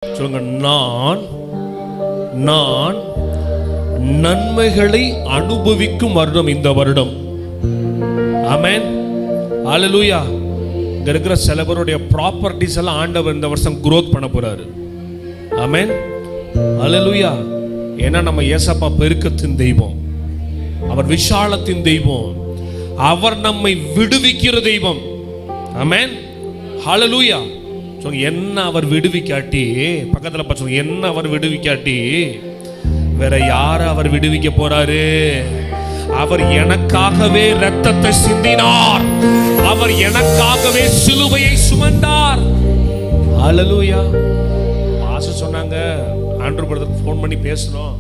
சொல்லுங்க, நான் நான் நன்மைகளை அனுபவிக்கும் வருடம் இந்த வருடம். ஆமென், ஹல்லேலூயா. இங்க இருக்கிற சில பேருடைய ப்ராப்பர்ட்டிஸ் எல்லாம் ஆண்டவர் இந்த வருஷம் growth பண்ண போறாரு. ஆமென், ஹல்லேலூயா. ஏன்னா நம்ம ஏசப்பா பெருக்கத்தின் தெய்வம், அவர் விஷாலத்தின் தெய்வம், அவர் நம்மை விடுவிக்கிற தெய்வம். ஆமென், ஹல்லேலூயா. சொல்லுங்க, என்ன அவர் விடுவிக்காட்டி, பக்கத்துல சொல்லுங்க, என்ன அவர் விடுவிக்காட்டி வேற யார அவர் விடுவிக்க போறாரு? அவர் எனக்காகவே இரத்தத்தை சிந்தினார், அவர் எனக்காகவே சிலுவையை சுமந்தார். ஹல்லேலூயா. பாஸ்டர் சொன்னாங்க, ஆண்ட்ரூ பிரதருக்கு ஃபோன் பண்ணி பேசணும்.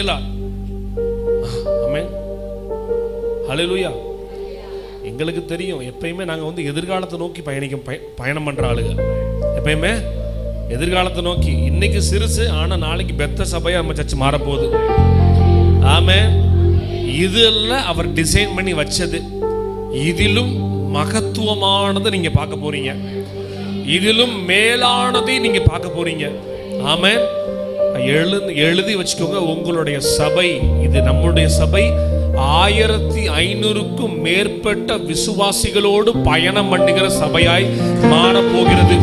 இல்ல, ஆமென், ஹல்லேலூயா. எங்களுக்கு தெரியும், எப்பயுமே நாங்கள் எதிர்காலத்தை நோக்கி பயணம் பண்ற ஆளுங்க. எப்பயுமே எதிர்காலத்தை நோக்கி. இன்னைக்கு சிறுசு, ஆனா நாளைக்கு பெத்த சபையா நம்ம சர்ச் மாறப்போகுது. ஆமென். இதெல்லாம் அவர் டிசைன் பண்ணி வச்சது. இதிலும் மகத்துவமானதை நீங்க பார்க்க போறீங்க, இதிலும் மேலானதை நீங்க பார்க்க போறீங்க. ஆமென். எழுதி வச்சுக்கோங்க, உங்களுடைய சபை, இது நம்முடைய சபை 1500க்கும் மேற்பட்ட விசுவாசிகளோடு பயணம் பண்ணுகிற சபையாய் மாறப்போகிறது.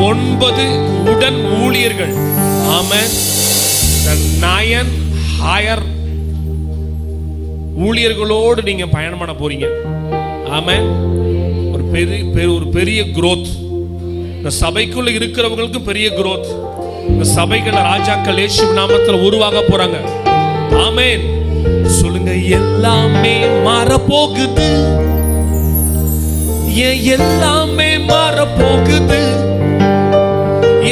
9 உடன் ஊழியர்கள். ஆமென். 9 ஹையர் ஊழியர்களோடு நீங்க பயணம் பண்ண போறீங்க. ஆமென். ஒரு பெரிய growth. இந்த சபைக்குள்ள இருக்கிறவங்களுக்கு பெரிய growth. இந்த சபைகள் ராஜாக்கள் இயேசு நாமத்தில் உருவாக போறாங்க. ஆமென். சொல்லுங்க, எல்லாமே மாறப்போகுது, எல்லாமே மாறப்போகுது,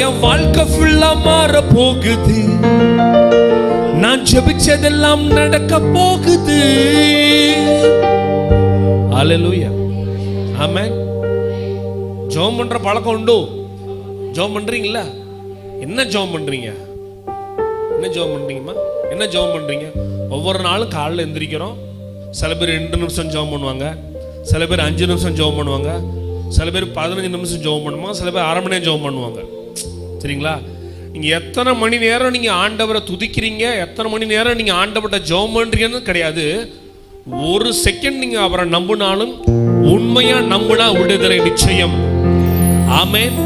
என் வாழ்க்கை ஃபுல்லா மாறப்போகுது, நான் ஜெபிச்சதெல்லாம் நடக்க போகுது. ஹல்லேலூயா. ஆமென். ஜெபம் பண்ற பழக்கம் உண்டு? ஜெபம் பண்றீங்களா? என்ன ஜெபம் பண்றீங்க? என்ன ஜெபம் பண்றீங்கம்மா? என்ன ஜெபம் பண்றீங்க? ஒவ்வொரு நாளும் காலையில் எந்திரிக்கிறோம். சில பேர் 2 நிமிஷம் ஜெபம் பண்ணுவாங்க, சில பேர் 5 நிமிஷம் ஜெபம் பண்ணுவாங்க, சில பேர் 15 நிமிஷம் ஜெபம் பண்ணுவாங்க, சில பேர் அரை மணி நேரம் ஜெபம் பண்ணுவாங்க. சரிங்களா? நீங்க எத்தனை மணி நேரம் நீங்க ஆண்டவரை துதிக்கிறீங்க, எத்தனை மணி நேரம் நீங்க ஆண்டவரை ஜெபம் பண்றீங்கன்னு கிடையாது. ஒரு செகண்ட் நீங்க அவரை நம்பினாலும், உண்மையா நம்பினா விடுதலை நிச்சயம். ஆமென்.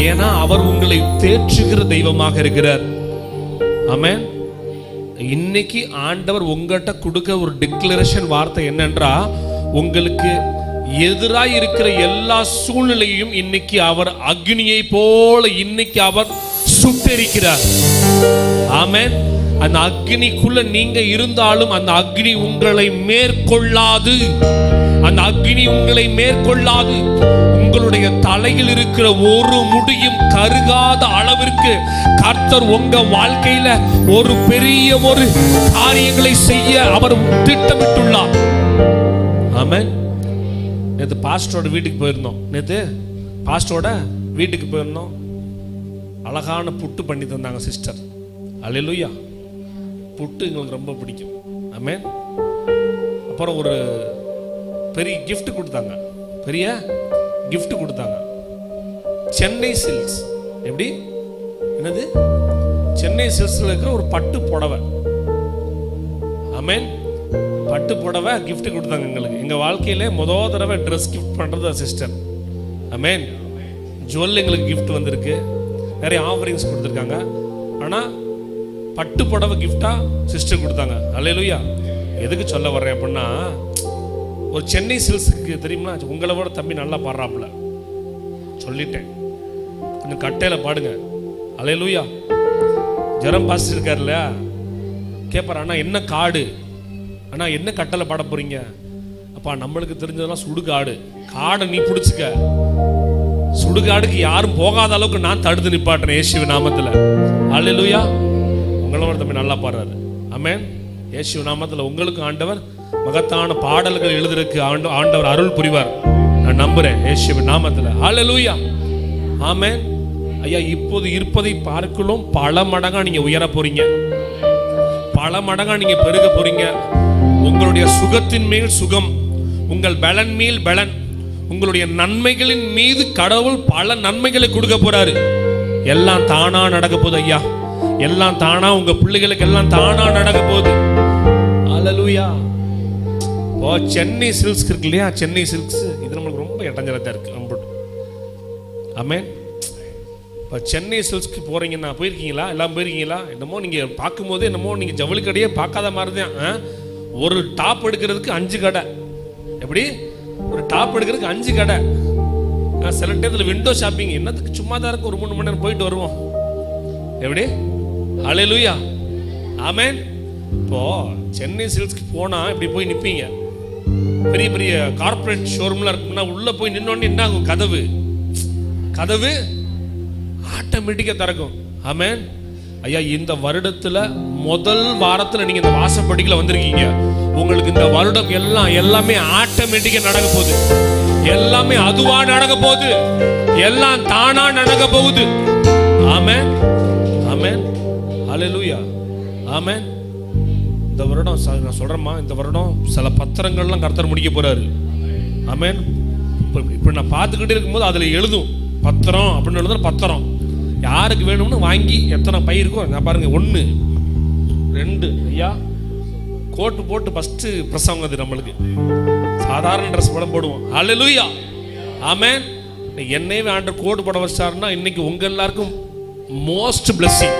ஏன்னா அவர் உங்களை தேற்றுகிற தெய்வமாக இருக்கிறார். ஆமென். இன்னைக்கு ஆண்டவர் உங்கள்கிட்ட கொடுக்க ஒரு டிக்ளரேஷன் வார்த்தை என்னன்றா, உங்களுக்கு எதிராக இருக்கிற எல்லா சூழ்நிலையும் இன்னைக்கு அவர் அக்னியை போல இன்னைக்கு அவர் சுட்டெரிக்கிறார். ஆமென். அந்த அக்னிக்குள்ள நீங்க இருந்தாலும் அந்த அக்னி உங்களை மேற்கொள்ளாது, அந்த அக்னி உங்களை மேற்கொள்ளாது. உங்களுடைய தலையில் இருக்கிற ஒரு முடியும் கருகாத அளவிற்கு கர்த்தர் உங்க வாழ்க்கையில ஒரு பெரிய ஒரு காரியங்களை செய்ய அவர் திட்டமிட்டுள்ளார். ஆமென். நேத்து பாஸ்டரோட வீட்டுக்கு போயிருந்தோம். நேத்து பாஸ்டரோட வீட்டுக்கு போயிருந்தோம். அழகான புட்டு பண்ணி தந்தாங்க சிஸ்டர். ஹல்லேலூயா. புட்டு எங்களுக்கு ரொம்ப பிடிக்கும். ஆமென். அப்புறம் ஒரு பெரிய gift கொடுத்தாங்க, பெரிய gift கொடுத்தாங்க. சென்னை சில்க்ஸ். எப்படி? என்னது? சென்னை சில்க்ஸ்ல இருக்கிற ஒரு பட்டு புடவை. ஆமென். பட்டு புடவை gift கொடுத்தாங்க எங்களுக்கு. எங்க வாழ்க்கையில முதல் தடவை ட்ரெஸ் கிஃப்ட் பண்றது சிஸ்டர். ஆமென். ஜுவல் எங்களுக்கு gift வந்திருக்கு, நிறைய ஆஃபரிங்ஸ் கொடுத்துருக்காங்க. ஆனா பட்டு புடவை கிஃப்டா சிஸ்டர் கொடுத்தாங்க. ஹல்லேலூயா. எதுக்கு சொல்ல வர்றேன் அப்படின்னா, ஒரு சென்னை சில்க்ஸுக்கு தெரியுமா, உங்களை விட தம்பி நல்லா பாடுறாப்புல. சொல்லிட்டேன், கொஞ்சம் கட்டையில பாடுங்க. ஹல்லேலூயா. ஜெரம் பாஸ்டர் இருக்கார் இல்லையா, கேட்பார், அண்ணா என்ன காடு, அண்ணா என்ன கட்டளை பாட போறீங்க? அப்பா நம்மளுக்கு தெரிஞ்சதெல்லாம் சுடுகாடு. காடை நீ பிடிச்சிக்க, சுடுகாடுக்கு யாரும் போகாத அளவுக்கு நான் தடுத்து நிப்பாட்டுறேன் இயேசுவின் நாமத்தில். ஹல்லேலூயா. உங்களோட தம்பி நல்லா பாடுறாரு. ஆமென். இயேசு நாமத்தில் உங்களுக்கு ஆண்டவர் மகத்தான பாடல்கள் எழுதுறதுக்கு ஆண்டவர் அருள் புரிவார், நான் நம்புறேன் இயேசுவின் நாமத்தில். ஹல்லேலூயா. ஆமென். ஐயா, இப்போது இருப்பதை பார்க்கலாம் பல மடங்கா நீங்க உயர போறீங்க, பல மடங்கா நீங்க பெருக போறீங்க. உங்களுடைய சுகத்தின் மேல் சுகம், உங்கள் பலன் மேல் பலன், உங்களுடைய நன்மைகளின் மீது கடவுள் பல நன்மைகளை கொடுக்க போறாரு. எல்லாம் தானா நடக்க போகுது ஐயா. எல்லாம் தானா, உங்க பிள்ளைகளுக்கு எல்லாம் தானா நடக்க போகுது. அல்லேலூயா. ஓ, சென்னை சில்க்ஸ் இருக்கு இல்லையா, சென்னை சில்க்ஸ் இது நம்மளுக்கு ரொம்ப இடைஞ்சலா இருக்கு. ஆமென். இப்போ சென்னை சில்க்ஸ்க்கு போறீங்கன்னா, போயிருக்கீங்களா? எல்லாம் போயிருக்கீங்களா? என்னமோ நீங்க பார்க்கும்போது என்னமோ நீங்க ஜவுளி கடையே பார்க்காத மாதிரி தான். ஒரு டாப் எடுக்கிறதுக்கு 5 கடை. எப்படி? ஒரு டாப் எடுக்கிறதுக்கு 5 கடை. சில டேத்தில் விண்டோ ஷாப்பிங், என்னத்துக்கு சும்மா தான் இருக்கும், ஒரு 3 மணி நேரம் போயிட்டு வருவோம். எப்படி? ஹல்லேலூயா. ஆமென். இப்போ சென்னை சில்க்ஸ்க்கு போனா இப்படி போய் நிற்பீங்க. பெரிய பெரிய கார்பரேட் ஷோரூம்ல இருக்குன்னா உள்ள போய் நின்னோடனே என்ன ஆகும்? கதவு ஆட்டோமேட்டிக்கா திறக்கும். ஆமென். ஐயா, இந்த வருடத்துல முதல் வாரத்துல நீங்க இந்த வாசப்படிக்குள்ள வந்திருக்கீங்க. உங்களுக்கு இந்த வருடம் எல்லாமே ஆட்டோமேட்டிக்கா நடக்க போகுது. எல்லாமே அதுவா நடக்க போகுது. எல்லாம் தானா நடக்க போகுது. ஆமென். ஆமென். ஹல்லேலூயா. ஆமென். இந்த வருடம் நான் சொல்றேம்மா, இந்த வருடம் சில பத்திரங்கள்லாம் கர்த்தர் முடிக்க போறாரு. ஆமென். இப்போ நான் பார்த்துக்கிட்டே இருக்கும்போது அதில் எழுதும் பத்திரம் அப்படின்னு எழுதுன பத்திரம். யாருக்கு வேணும்னு வாங்கி எத்தனை பை இருக்கும் நான் பாருங்க. 1 2 ஐயா கோட்டு போட்டு ஃபர்ஸ்ட் பிரசவம். அது நம்மளுக்கு சாதாரண ட்ரெஸ் போட போடுவோம். ஹல்லேலூயா. ஆமென். என்னையே ஆண்டவர் கோட் போட வச்சாருன்னா இன்னைக்கு உங்க எல்லாருக்கும் மோஸ்ட் பிளெஸிங்.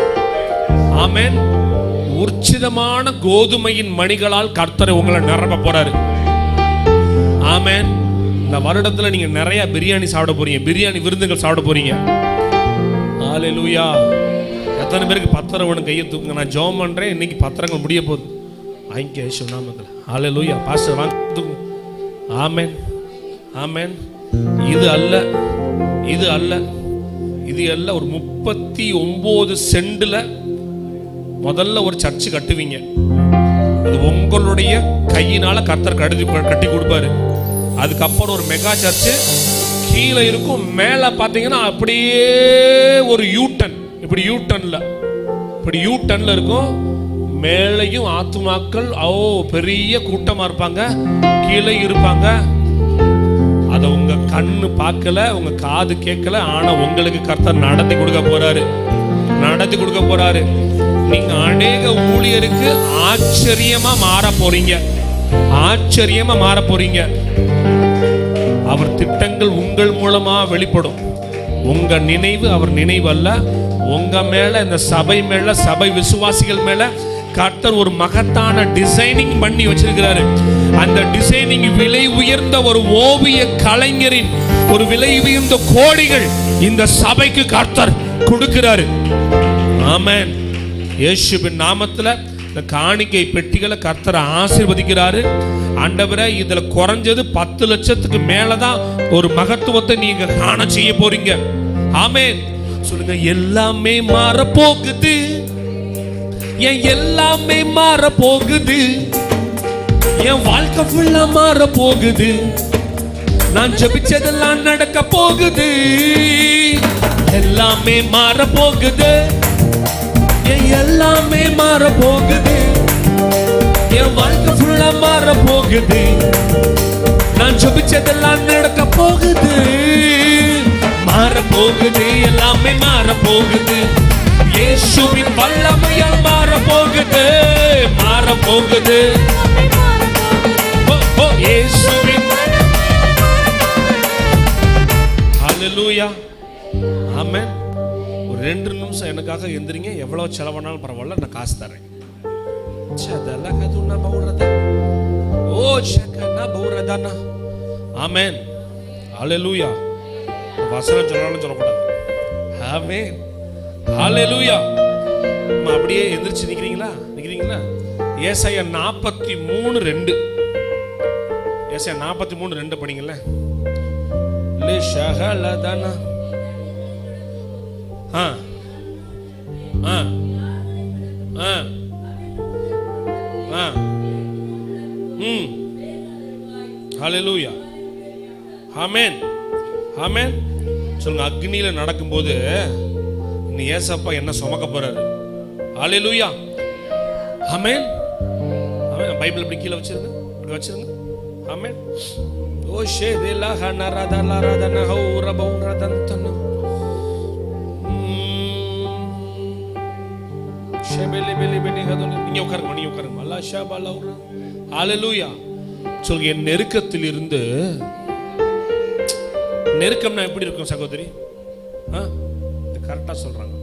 ஆமென். உற்சிதமான கோதுமையின் மணிகளால் கர்த்தர் உங்களை நிரப்ப போறாரு. ஆமென். இந்த வருடத்துல நீங்க நிறைய பிரியாணி சாப்பிட போறீங்க. பிரியாணி விருந்துகள் சாப்பிட போறீங்க. ஹல்லேலூயா. எத்தனை பேருக்கு பத்திரம் வேணும்? கையை தூக்குங்க. நான் ஜெபம் பண்றேன். இன்னைக்கு பத்திரங்கள் முடிய போகுது. ஐக்கிய இயேசு நாமத்தில். ஹல்லேலூயா. பாஸ்டர் வாங்க. ஆமென். ஆமென். இது அல்ல ஒரு 39 சென்ட்ல முதல்ல ஒரு சர்ச்சு கட்டுவீங்க. அது உங்களுடைய கையினால கர்த்தர் கட்டி கொடுப்பாரு. அதுக்கப்புறம் ஒரு மெகா சர்ச்சு கீழே இருக்கும். மேல பாத்தீங்கன்னா அப்படியே ஒரு யூட்டன், இப்படி யூட்டன்ல இருக்கும். மேலையும் ஆத்துமாக்கள் பெரிய கூட்டமா இருப்பாங்க, கீழே இருப்பாங்க. அத உங்க கண்ணு பார்க்கல, உங்க காது கேட்கல. ஆனா உங்களுக்கு கர்த்தர் நடத்தி கொடுக்க போறாரு. நீங்க அநேக ஊழியருக்கு ஆச்சரியமா மாற போறீங்க. அவர் திட்டங்கள் உங்கள் மூலமா வெளிப்படும். உங்க நினைவு அவர் நினைவு அல்ல. உங்க மேல, இந்த சபை மேல, சபை விசுவாசிகள் மேல கர்த்தர் ஒரு மகத்தான டிசைனிங் பண்ணி வச்சிருக்கிறாரு. அந்த டிசைனிங் விலை உயர்ந்த ஒரு ஓவிய கலைஞரின் ஒரு விலை உயர்ந்த கோடிகள் இந்த சபைக்கு கர்த்தர் கொடுக்கிறாரு. ஆமென். இயேசுவின் நாமத்துல இந்த காணிக்கை பெட்டிகளை கர்த்தர் ஆசீர்வதிக்கிறாரு. ஆண்டவரே, இதுல குறைஞ்சது 10 லட்சத்துக்கு மேலதான் ஒரு மகத்துவத்தை நீங்க காண செய்ய போறீங்க. ஆமென். சொல்லுங்க. எல்லாமே மாற போகுது. எல்லாமே மாற போகுது. என் வாழ்க்கை ஃபுல்லா மாற போகுது. நான் ஜெபிச்சதெல்லாம் நடக்க போகுது. எல்லாமே மாற போகுது. எல்லாமே மாற போகுது. என் வாழ்க்கை ஃபுல்லா மாற போகுது. நான் ஜெபிச்சதெல்லாம் நடக்க போகுது. மாற போகுது. எல்லாமே மாற போகுது. இயேசுவின் வல்லமையால் மாற போகுது. இயேசுவின். ஹல்லேலூயா. ஆமென். ஒரு 2 நிமிஷம் எனக்காக எந்திரிங்க. எவ்வளவு செலவானாலும் பரவாயில்ல, நான் காசு தரேன். ஆமென். ஹல்லேலூயா. வசனம் சொன்னாலும் சொல்லக்கூடாது. ஆமென். ஹல்லேலூயா. அப்படியே எந்திரிச்சு நிக்கிறீங்களா? ஏசாயா 43:2. ஏசாயா 43:2 படிங்கல்ல. லே ஷஹலதனா. ஹல்லேலூயா. ஆமென். ஆமென். சொல்லுங்க. அக்னியில நடக்கும்போது நீ ஏசப்பா என்ன சுமக்க போறாரு. ஹல்லேலூயா. ஆமென். ஆமென். பைபிள் இப்படி கீழே வச்சிருங்க. ஆமென். ஓ ஷேதேலா ஹனரதலரதன ஹௌரபௌரதந்தன. நீங்க உட்காருங்க, நீங்க உட்காருங்க. ஹல்லேலூயா. சொல்லுங்க, என் நெருக்கத்தில் இருந்து. நெருக்கம்னா எப்படி இருக்கும் சகோதரி? கரெக்டா சொல்றாங்க.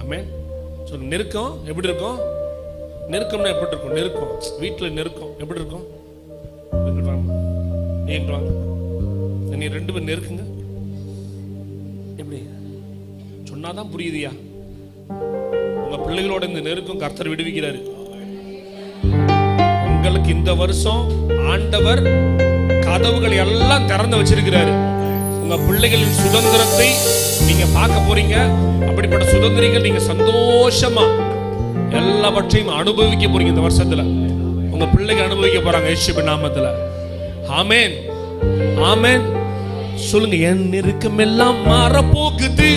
ஆமென். சொல்லுங்க, நெருக்கம் எப்படி இருக்கும்? நெருக்கம்னா எப்படி இருக்கும்? நெருக்கம் வீட்டுல நெருக்கம் எப்படி இருக்கும்? நீ 2 பேர் நெருக்குங்க. எப்படி சொன்னாதான் புரியுதியா? உங்க பிள்ளைகளோட இந்த நெருக்கம் கர்த்தர் விடுவிக்கிறாரு. உங்களுக்கு இந்த வருஷம் ஆண்டவர் கதவுகள் எல்லாம் திறந்து வச்சிருக்கிறாரு. உங்க பிள்ளைகளின் சுதந்திரத்தை நீங்க பார்க்க போறீங்க. அப்படிப்பட்ட சுதந்திரங்கள் நீங்க சந்தோஷமா எல்லாவற்றையும் அனுபவிக்க போறீங்க. இந்த வருஷத்துல உங்க பிள்ளைகள் அனுபவிக்க போறாங்க இயேசுவின் நாமத்துல. ஆமென், ஆமென். சொல்லுங்க, என் நெருக்கம் எல்லாம் மாற போகுது,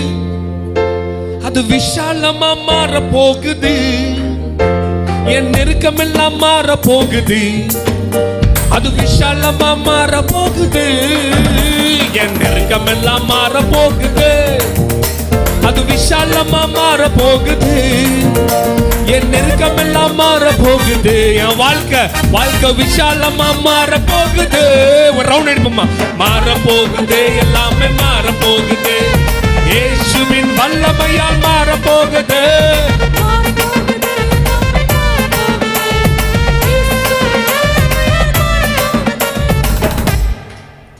அது விஷாலமா மாற போகுது. என் நெருக்கம் எல்லாம் மாற போகுது, அது விஷாலமா மாற போகுது. என் நெருக்கம் எல்லாம் மாற போகுது, அது விஷாலமா மாற போகுது. என் நெருக்கம் எல்லாம் மாற போகுது. என் வாழ்க்கை விஷாலமா மாற போகுது. ஒரு ரவுண்ட் எடுப்போமா? மாற போகுது, எல்லாமே மாற போகுது. இயேசுவின் வல்லமையால் மாற போகுது.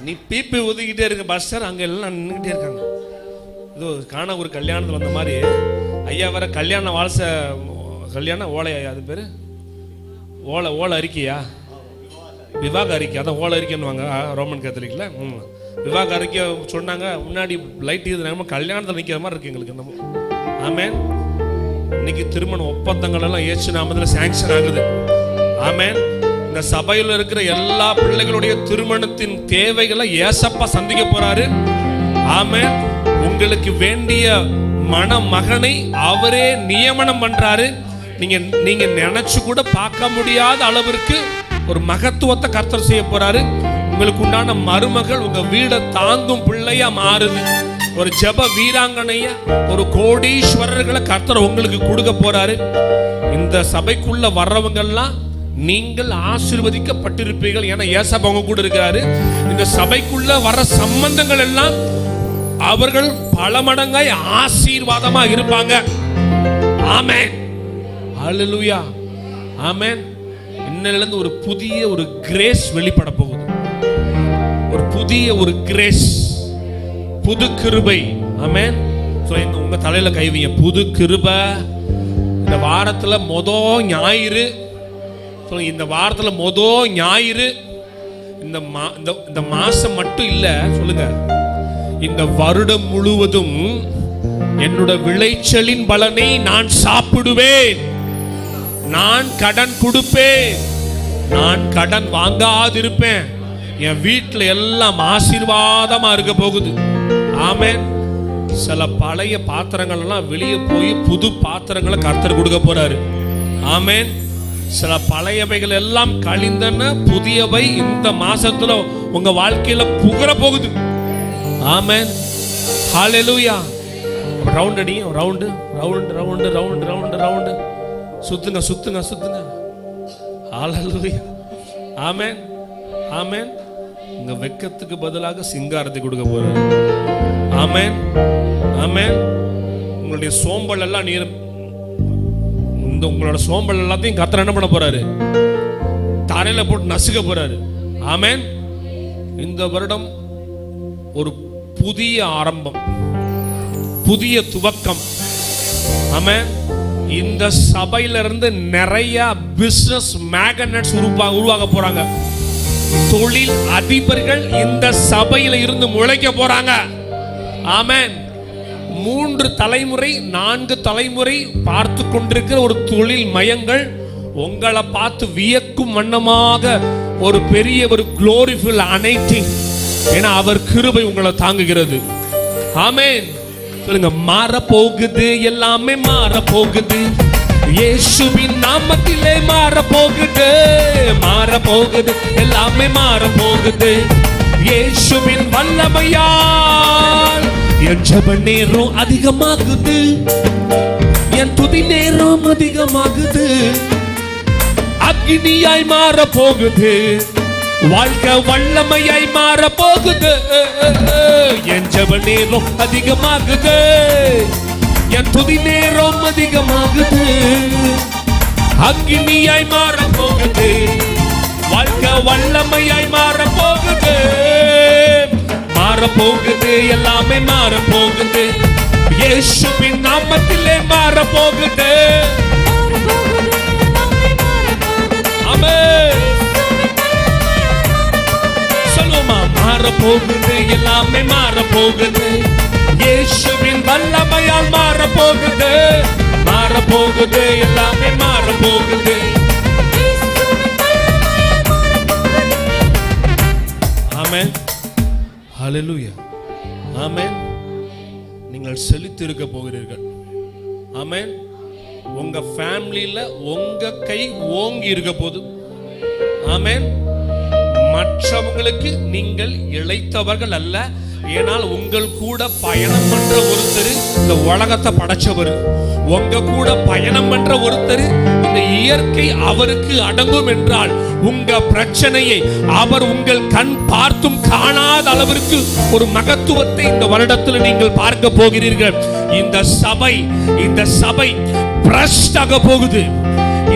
நீ பீப்பி ஊதிக்கிட்டே இருக்க பாஸ்டர், அங்க எல்லாம் நின்றுகிட்டே இருக்காங்க. இது காண ஒரு கல்யாணத்தில் வந்த மாதிரி ஐயா வர கல்யாண வாழ்ச கல்யாணம் ஓலையா? அது பேரு ஓலை அறிக்கையா? விவாக அறிக்கை. அதான் ஓலை அறிக்கைன்னுவாங்க ரோமன் கேத்தலிக்ல. விவாக அறிக்கை சொன்னாங்க. முன்னாடி லைட் இது நம்ம கல்யாணத்தில் நிற்கிற மாதிரி இருக்கு எங்களுக்கு நம்ம. ஆமென். இன்னைக்கு திருமண ஒப்பந்தங்கள் எல்லாம் இயேசு நாமத்துல சாங்ஷன் ஆகுது. ஆமென். இந்த சபையில் இருக்கிற எல்லா பிள்ளைகளுடைய திருமணத்தின் தேவைகளை ஏசப்பா சந்திக்க போறாரு. ஆமென். உங்களுக்கு வேண்டிய மணமகனை அவரே நியமனம் பண்றாரு. நீங்க நினைச்சு கூட பார்க்க முடியாத அளவிற்கு ஒரு மகத்துவத்தை கர்த்தர் செய்ய போறாரு. உங்களுக்கு உண்டான மருமகள் உங்க வீட தாங்கும் பிள்ளையா மாறுது. ஒரு ஜெப வீராங்கனைய, ஒரு கோடீஸ்வரர்களை கர்த்தர் உங்களுக்கு கொடுக்க போறாரு. இந்த சபைக்குள்ள வர்றவங்க எல்லாம் நீங்கள் ஆசீர்வதிக்கப்பட்டிருப்பீர்கள். ஏன்னா ஏசப்பா உங்க கூட இருக்கிறாரு. இந்த சபைக்குள்ள வர சம்பந்தங்கள் எல்லாம் அவர்கள் பல மடங்காய் ஆசீர்வாதமா இருப்பாங்க. ஆமென், ஹல்லேலூயா, ஆமென். இன்னிலிருந்து ஒரு புதிய ஒரு கிரேஸ் வெளிப்பட போகுது. ஒரு புதிய ஒரு கிரேஸ், புது கிருபை. ஆமென். உங்க தலையில கைவிங்க. புது கிருபை. இந்த வாரத்துல ஞாயிறு, இந்த வாரத்துல ஞாயிறு. இந்த மாசம் மட்டும் இல்ல, சொல்லுங்க, இந்த வருடம் முழுவதும் என்னோட விளைச்சலின் பலனை நான் சாப்பிடுவேன். நான் கடன் கொடுப்பேன். நான் கடன் வாங்காதிருப்பேன். என் வீட்டில் எல்லாம் ஆசீர்வாதமா இருக்க போகுது. ஆமென். சில பழைய பாத்திரங்கள் எல்லாம் வெளியே போய் புது பாத்திரங்களை கர்த்தர் கொடுக்க போறாரு. ஆமென். சில பழையவைகள் எல்லாம் கழிந்தன, புதியவை இந்த மாசத்துல உங்க வாழ்க்கையில புகர போகுது. Amen, hallelujah. ரவுண்ட் அடி, round round round round round round சுத்துங்க சுத்துங்க சுத்துங்க. ஹல்லேலூயா, ஆமென், ஆமென். உங்க வெக்கத்துக்கு பதிலாக சிங்காரத்தை கொடுக்க போறாரு. ஆமென், ஆமென். உங்களுடைய சோம்பல் எல்லாம் நீர், உங்களோட சோம்பல் எல்லாத்தையும் கர்த்தர் என்ன பண்ண போறாரு? தரையில போட்டு நசுக்க போறாரு. ஆமென். இந்த வருடம் ஒரு புதிய ஆரம்பம், புதிய துவக்கம். ஆமென். இந்த சபையில இருந்து நிறைய பிசினஸ் மேக்னட்ஸ் உருவாக போறாங்க. தொழில் அதிபர்கள் இந்த சபையில இருந்து முளைக்க போறாங்க. ஆமென். 3 தலைமுறை 4 தலைமுறை பார்த்து கொண்டிருக்கிற ஒரு தொழில் மயங்கள் உங்களை பார்த்து வியக்கும் வண்ணமாக ஒரு பெரிய ஒரு குளோரிஃபுல் அனைட்டிங். ஏன்னா அவர் கிருபை உங்களை தாங்குகிறது. ஆமென். சொல்லுங்க, மாற போகுது, எல்லாமே மாற போகுது. இயேசுவின் நாமத்திலே மாற போகுது, மாற போகுது, எல்லாமே மாற போகுது. இயேசுவின் வல்லமையால் என் ஜெப நேரம் அதிகமாகுது. என் துதி நேரம் அதிகமாகுது, அக்னியாய் மாற போகுது, வாழ்க்கை வல்லமையாய் மாற போகுது. என் ஜெப நேரம் அதிகமாகுது, என் துதி நேரம் அதிகமாகுது, அக்னியாய் மாற போகுது, வாழ்க்கை வல்லமையாய் மாற போகுது. மாற போகுது, எல்லாமே மாற போகுது, இயேசுவின் நாமத்திலே மாற போகுது. ஆமென். சொல்லுமா, மாற போகுது, எல்லாமே மாற போகுது, இயேசுவின் வல்லமையால் மாற போகுது. மாற போகுது, எல்லாமே மாற போகுது. ஆமென். ஹல்லேலூயா. ஆமென். நீங்கள் செழித்து இருக்க போகிறீர்கள். ஆமென். உங்க ஃபேமிலியில உங்க கை ஓங்கி இருக்க போது. ஆமென். மற்றவங்களுக்கு நீங்கள் இளைத்தவர்கள் அல்ல, ஏனால் உங்கள் கூட பயணம் பண்ற ஒருத்தர் இந்த உலகத்தை படைச்சவர், உங்க கூட பயணம் பண்ற ஒருத்தர் இந்த இயற்கை அவருக்கு அடங்கும் என்றால் உங்க பிரச்சனையை அவர் உங்கள் கண் பார்த்தும் காணாத அளவிற்கு ஒரு மகத்துவத்தை இந்த வருடத்தில் நீங்கள் பார்க்க போகிறீர்கள். இந்த சபை பிரஷ்டாக போகுது.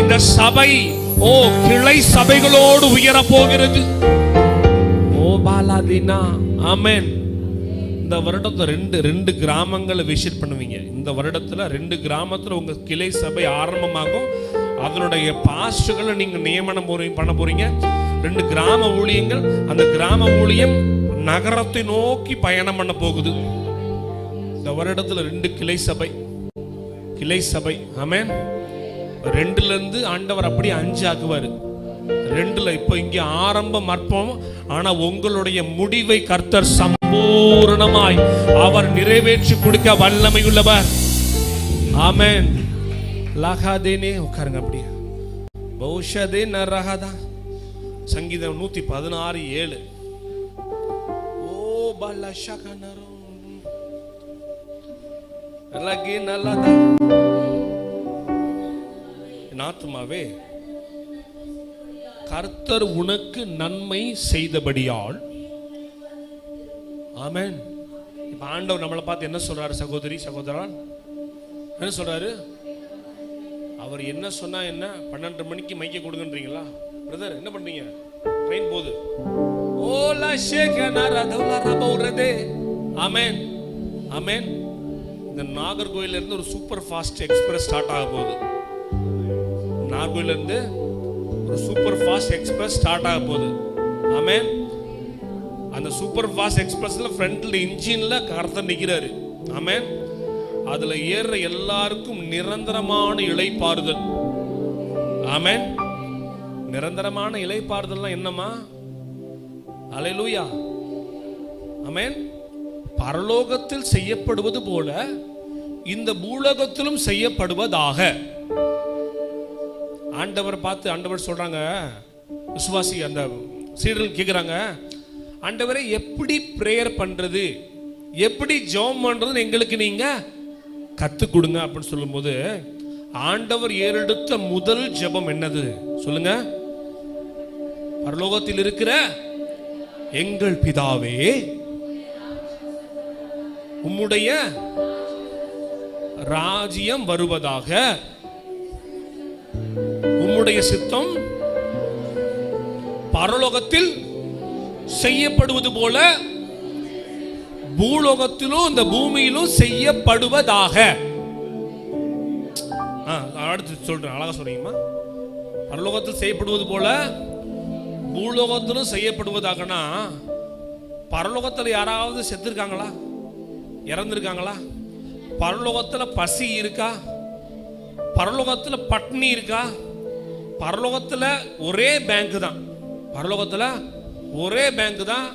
இந்த சபை கிளை சபைகளோடு உயர போகிறது. பாலாதீனா. ஆமென். இந்த வருடத்துல ரெண்டு கிராமங்களை விசிட் பண்ணுவீங்க. இந்த வருடத்துல 2 கிராமத்துல உங்க கிளை சபை ஆரம்பமாகும். அதனுடைய பாஸ்டர்களை நீங்க நியமனம் பண்ண போறீங்க. 2 கிராம ஊழியங்கள், அந்த கிராம ஊழியம் நகரத்தை நோக்கி பயணம் பண்ண போகுது. இந்த வருடத்துல 2 கிளை சபை. ஆமென். 2ல இருந்து ஆண்டவர் அப்படி 5 ஆக்குவாரு. 2ல இப்போ இங்கே ஆரம்பம் அற்பம், ஆனா உங்களுடைய முடிவை கர்த்தர் சம்பூர்ணமாய் அவர் நிறைவேற்றி கொடுக்க வல்லமை உள்ளவர். ஆமென். லகாதேனே உட்காருங்க அப்படியே. பௌஷதே நரஹதா. சங்கீதம் 116:7. ஓ பலஷகனரு லகே நலதா. நாத்துமாவே, கர்த்தர் உனக்கு நன்மை செய்தபடியால். ஆமென். இப்ப ஆண்டவர் நம்மளை பார்த்து என்ன சொல்றாரு? சகோதரி சகோதரா என்ன சொல்றாரு? அவர் என்ன சொன்னா என்ன? 12 மணிக்கு மைக்க கொடுங்கன்றீங்களா? பிரதர் என்ன பண்றீங்க? ட்ரெயின் போகுது. ஓலா ஷேகனாரா தௌலா ரபௌரதே. ஆமென். ஆமென். இந்த நாகர்கோயில்ல இருந்து ஒரு சூப்பர் ஃபாஸ்ட் எக்ஸ்பிரஸ் ஸ்டார்ட் ஆக போகுது. நாகர்கோயில்ல இருந்து ஒரு சூப்பர் ஃபாஸ்ட் எக்ஸ்பிரஸ் ஸ்டார்ட் ஆக போகுது. ஆமென். அந்த சூப்பர் ஃபாஸ்ட் எக்ஸ்பிரஸ்ல ஃப்ரண்ட்ல இன்ஜின்ல கர்த்தர் நிக்கிறாரு. ஆமென். அதுல ஏற எல்லாருக்கும் நிரந்தரமான இளைப்பாறுதல். ஆமென். நிரந்தரமான இளைப்பாறுதல்னா என்னமா? அல்லேலூயா. ஆமென். பரலோகத்தில் செய்யப்படுவது போல இந்த பூலோகத்திலும் செய்யப்படுவதாக. ஆண்டவர் பார்த்து ஆண்டவர் சொல்றாங்க, விசுவாசி அந்த சீடர்கள் கேட்குறாங்க, ஆண்டவரே எப்படி பிரேயர் பண்றது, எப்படி ஜெபம் பண்றதுன்னு எங்களுக்கு நீங்க கற்றுக் கொடுங்க அப்படின்னு சொல்லும்போது, ஆண்டவர் ஏறெடுத்த முதல் ஜெபம் என்னது சொல்லுங்க? பரலோகத்தில் இருக்கிற எங்கள் பிதாவே, உம்முடைய ராஜ்யம் வருவதாக, உம்முடைய சித்தம் பரலோகத்தில் செய்யப்படுவது போல பூலோகத்திலும் இந்த பூமியிலும் செய்யப்படுவதாக. அடுத்து சொல்றேன், அழகா சொல்றீங்கம்மா. பரலோகத்தில் செய்யப்படுவது போல பூலோகத்திலும் செய்யப்படுவதாகனா, பரலோகத்தில் யாராவது செத்துருக்காங்களா? இறந்துருக்காங்களா? பரலோகத்தில் பசி இருக்கா? பரலோகத்தில் பட்னி இருக்கா? பரலோகத்தில் ஒரே பேங்க் தான். பரலோகத்தில் ஒரே பேங்க் தான்.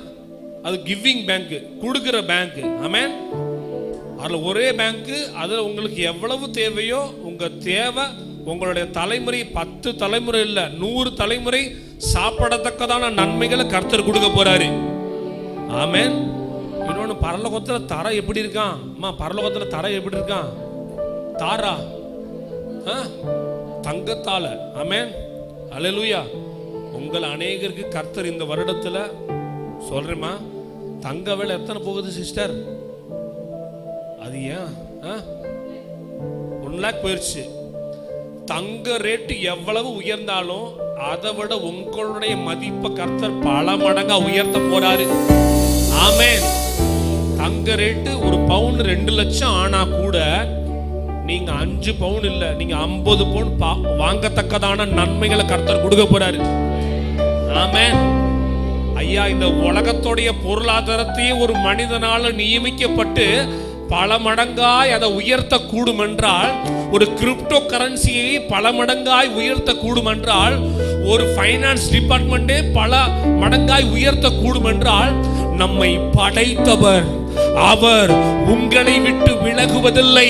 அது கிவிங் பேங்க், கொடுக்கிற பேங்க். ஆமென். அதில் ஒரே பேங்க். அதில் உங்களுக்கு எவ்வளவு தேவையோ உங்க தேவை, உங்களுடைய தலைமுறை 10 தலைமுறை இல்ல 100 தலைமுறை சாப்பிடத்தக்கதான நன்மைகளை கர்த்தர் கொடுக்க போறாரு. ஆமென். இன்னொன்று, பரலோகத்தில் தர எப்படி இருக்கான்? அம்மா, பரலோகத்தில் தர எப்படி இருக்கான்? தாரா தங்கத்தால. ஆமென், அல்லேலூயா. உங்கள் அநேகருக்கு கர்த்தர் இந்த வருடத்துல சொல்றேமா, தங்க விலை எத்தனை போகுது சிஸ்டர்? அது ஏன் 1 lakh போயிருச்சு. தங்க ரேட்டு எவ்வளவு உயர்ந்தாலும் அதை விட உங்களுடைய மதிப்பை கர்த்தர் பல மடங்கா உயர்த்த போறாரு. ஆமென். தங்க ரேட்டு ஒரு பவுன் 2 லட்சம் ஆனா கூட நீங்க 5 பவுன் இல்ல, நீங்க 50 பவுன் வாங்கத்தக்கதான நன்மைகளை கர்த்தர் கொடுக்க போறாரு. ஆமென். ஐயா, இந்த உலகத்துடைய பொருளாதாரத்தையே ஒரு மனிதனால நியமிக்கப்பட்டு பல மடங்காய் அதை உயர்த்த கூடும் என்றால், ஒரு கிரிப்டோ கரன்சியை பல மடங்காய் உயர்த்த கூடும் என்றால், ஒரு ஃபைனான்ஸ் டிபார்ட்மெண்டே பல மடங்காய் உயர்த்த கூடும் என்றால், நம்மை படைத்தவர் அவர் உங்களை விட்டு விலகுவதில்லை,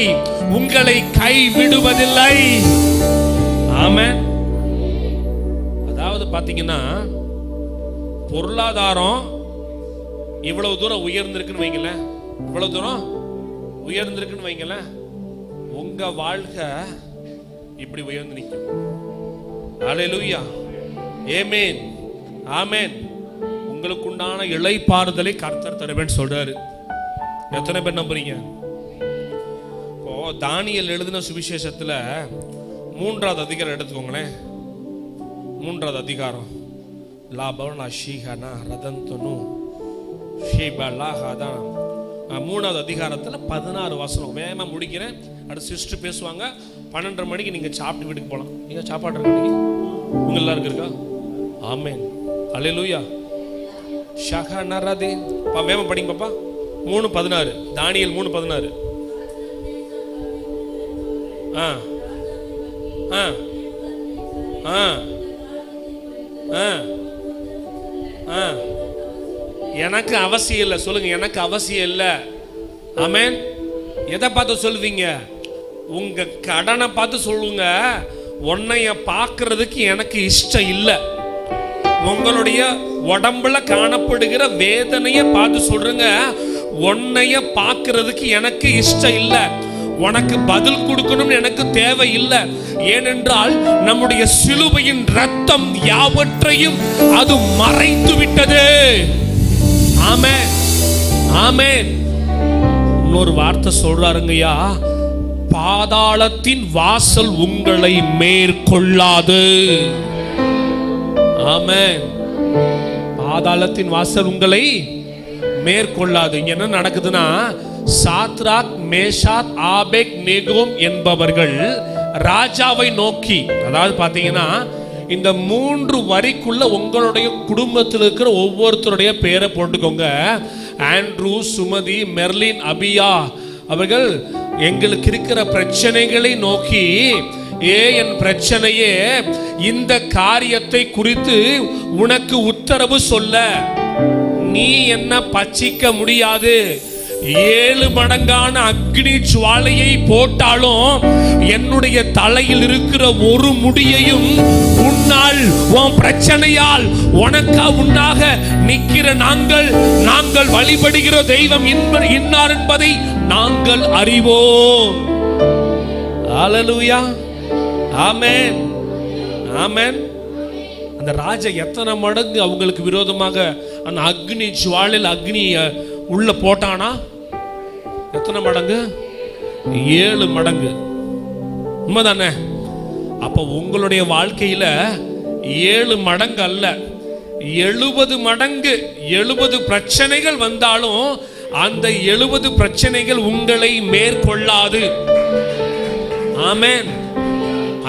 உங்களை கைவிடுவதில்லை. ஆமென். அதாவது பாத்தீங்கன்னா, பொருளாதாரம் இவ்வளவு தூரம் உயர்ந்திருக்குன்னு வைங்களேன், இவ்வளவு தூரம் உயர்ந்திருக்குன்னு வைங்களேன், உங்க வாழ்க்கை இப்படி உயர்ந்து நிற்கும். அல்லேலூயா, ஆமென், ஆமென். உங்களுக்குண்டான இளைப்பாறுதலை கர்த்தர் தருவேன்னு சொல்றாரு. எத்தனை பேர் நம்புறீங்க? இப்போ தானியேல் எழுதின சுவிசேஷத்துல 3வது அதிகாரம் எடுத்துக்கோங்களேன். 3வது அதிகாரம் லாபவனா ஷீஹனா ரதந்தனு ஷீபலாஹாதா 3வது அதிகாரத்துல 16 வசனம். வேகமா முடிக்கிறேன், அடுத்து சிஸ்டர் பேசுவாங்க. 12:30 மணிக்கு நீங்க சாப்பிட்டு வீட்டுக்கு போகலாம். நீங்க சாப்பாடு இருக்கு, உங்க எல்லாருக்கும் இருக்கா? ஆமென், அல்லேலூயா. ஷஹனரதே வேகமா படிங்க பாப்பா. 3:16 தானியேல் 3:16. எனக்கு அவசியம் இல்லை. சொல்லுங்க, எனக்கு அவசியம் இல்லை. ஆமென். எதை பார்த்து சொல்லுவீங்க? உங்க கடனை பார்த்து சொல்லுங்க. உன்னைய பார்க்கறதுக்கு எனக்கு இஷ்டம் இல்லை. உங்களுடைய உடம்புல காணப்படுகிற வேதனையை பார்த்து சொல்றங்க, உன்னைய பார்க்கறதுக்கு எனக்கு இஷ்டம் இல்லை. உனக்கு பதில் கொடுக்கணும்னு எனக்கு தேவை இல்லை. ஏனென்றால் நம்முடைய சிலுவையின் ரத்தம் யாவற்றையும் அது மறைத்து விட்டது. ஆமென், ஆமென். இன்னொரு வார்த்தை சொல்றாருங்கய்யா, பாதாளத்தின் வாசல் உங்களை மேற்கொள்ளாது. ஆமென். பாதாளத்தின் வாசல் உங்களை மேற்கொள்ளாது. இங்க என்ன நடக்குதுன்னா, சாத்ராக் மேஷாக் ஆபேக் நேகோம் என்பவர்கள் ராஜாவை நோக்கி, அதாவது பாத்தீங்கன்னா இந்த 3 வரிக்குள்ள உங்களுடைய குடும்பத்தில் இருக்கிற ஒவ்வொருத்தருடைய பேரை போட்டுக்கோங்க. ஆண்ட்ரூ, சுமதி, மெர்லின், அபியா அவர்கள் எங்களுக்கு இருக்கிற பிரச்சனைகளை நோக்கி, என் பிரச்சனையே, இந்த காரியத்தை குறித்து உனக்கு உத்தரவு சொல்ல நீ என்ன பச்சிக்க முடியாது. 7 மடங்கான அக்னி ஜுவாலையை போட்டாலும் என்னுடைய தலையில் இருக்கிற ஒரு முடியையும் உன்னால், உன் பிரச்சனையால் உனக்கு உண்டாக நிற்கிற நாங்கள் வழிபடுகிற தெய்வம் இன்னார் என்பதை நாங்கள் அறிவோம். அல்லேலூயா, ஆமென், ஆமென். அந்த ராஜா எத்தனை மடங்கு அவங்களுக்கு விரோதமாக அந்த அக்னி ஜுவாலையில் அக்னிய உள்ள போட்டானா? எத்தனை மடங்கு? 7 மடங்கு. உண்மைதானே? அப்ப உங்களுடைய வாழ்க்கையில 7 மடங்கு அல்ல, 70 மடங்கு, 70 பிரச்சனைகள் வந்தாலும் அந்த 70 பிரச்சனைகள் உங்களை மேற்கொள்ளாது. ஆமென்.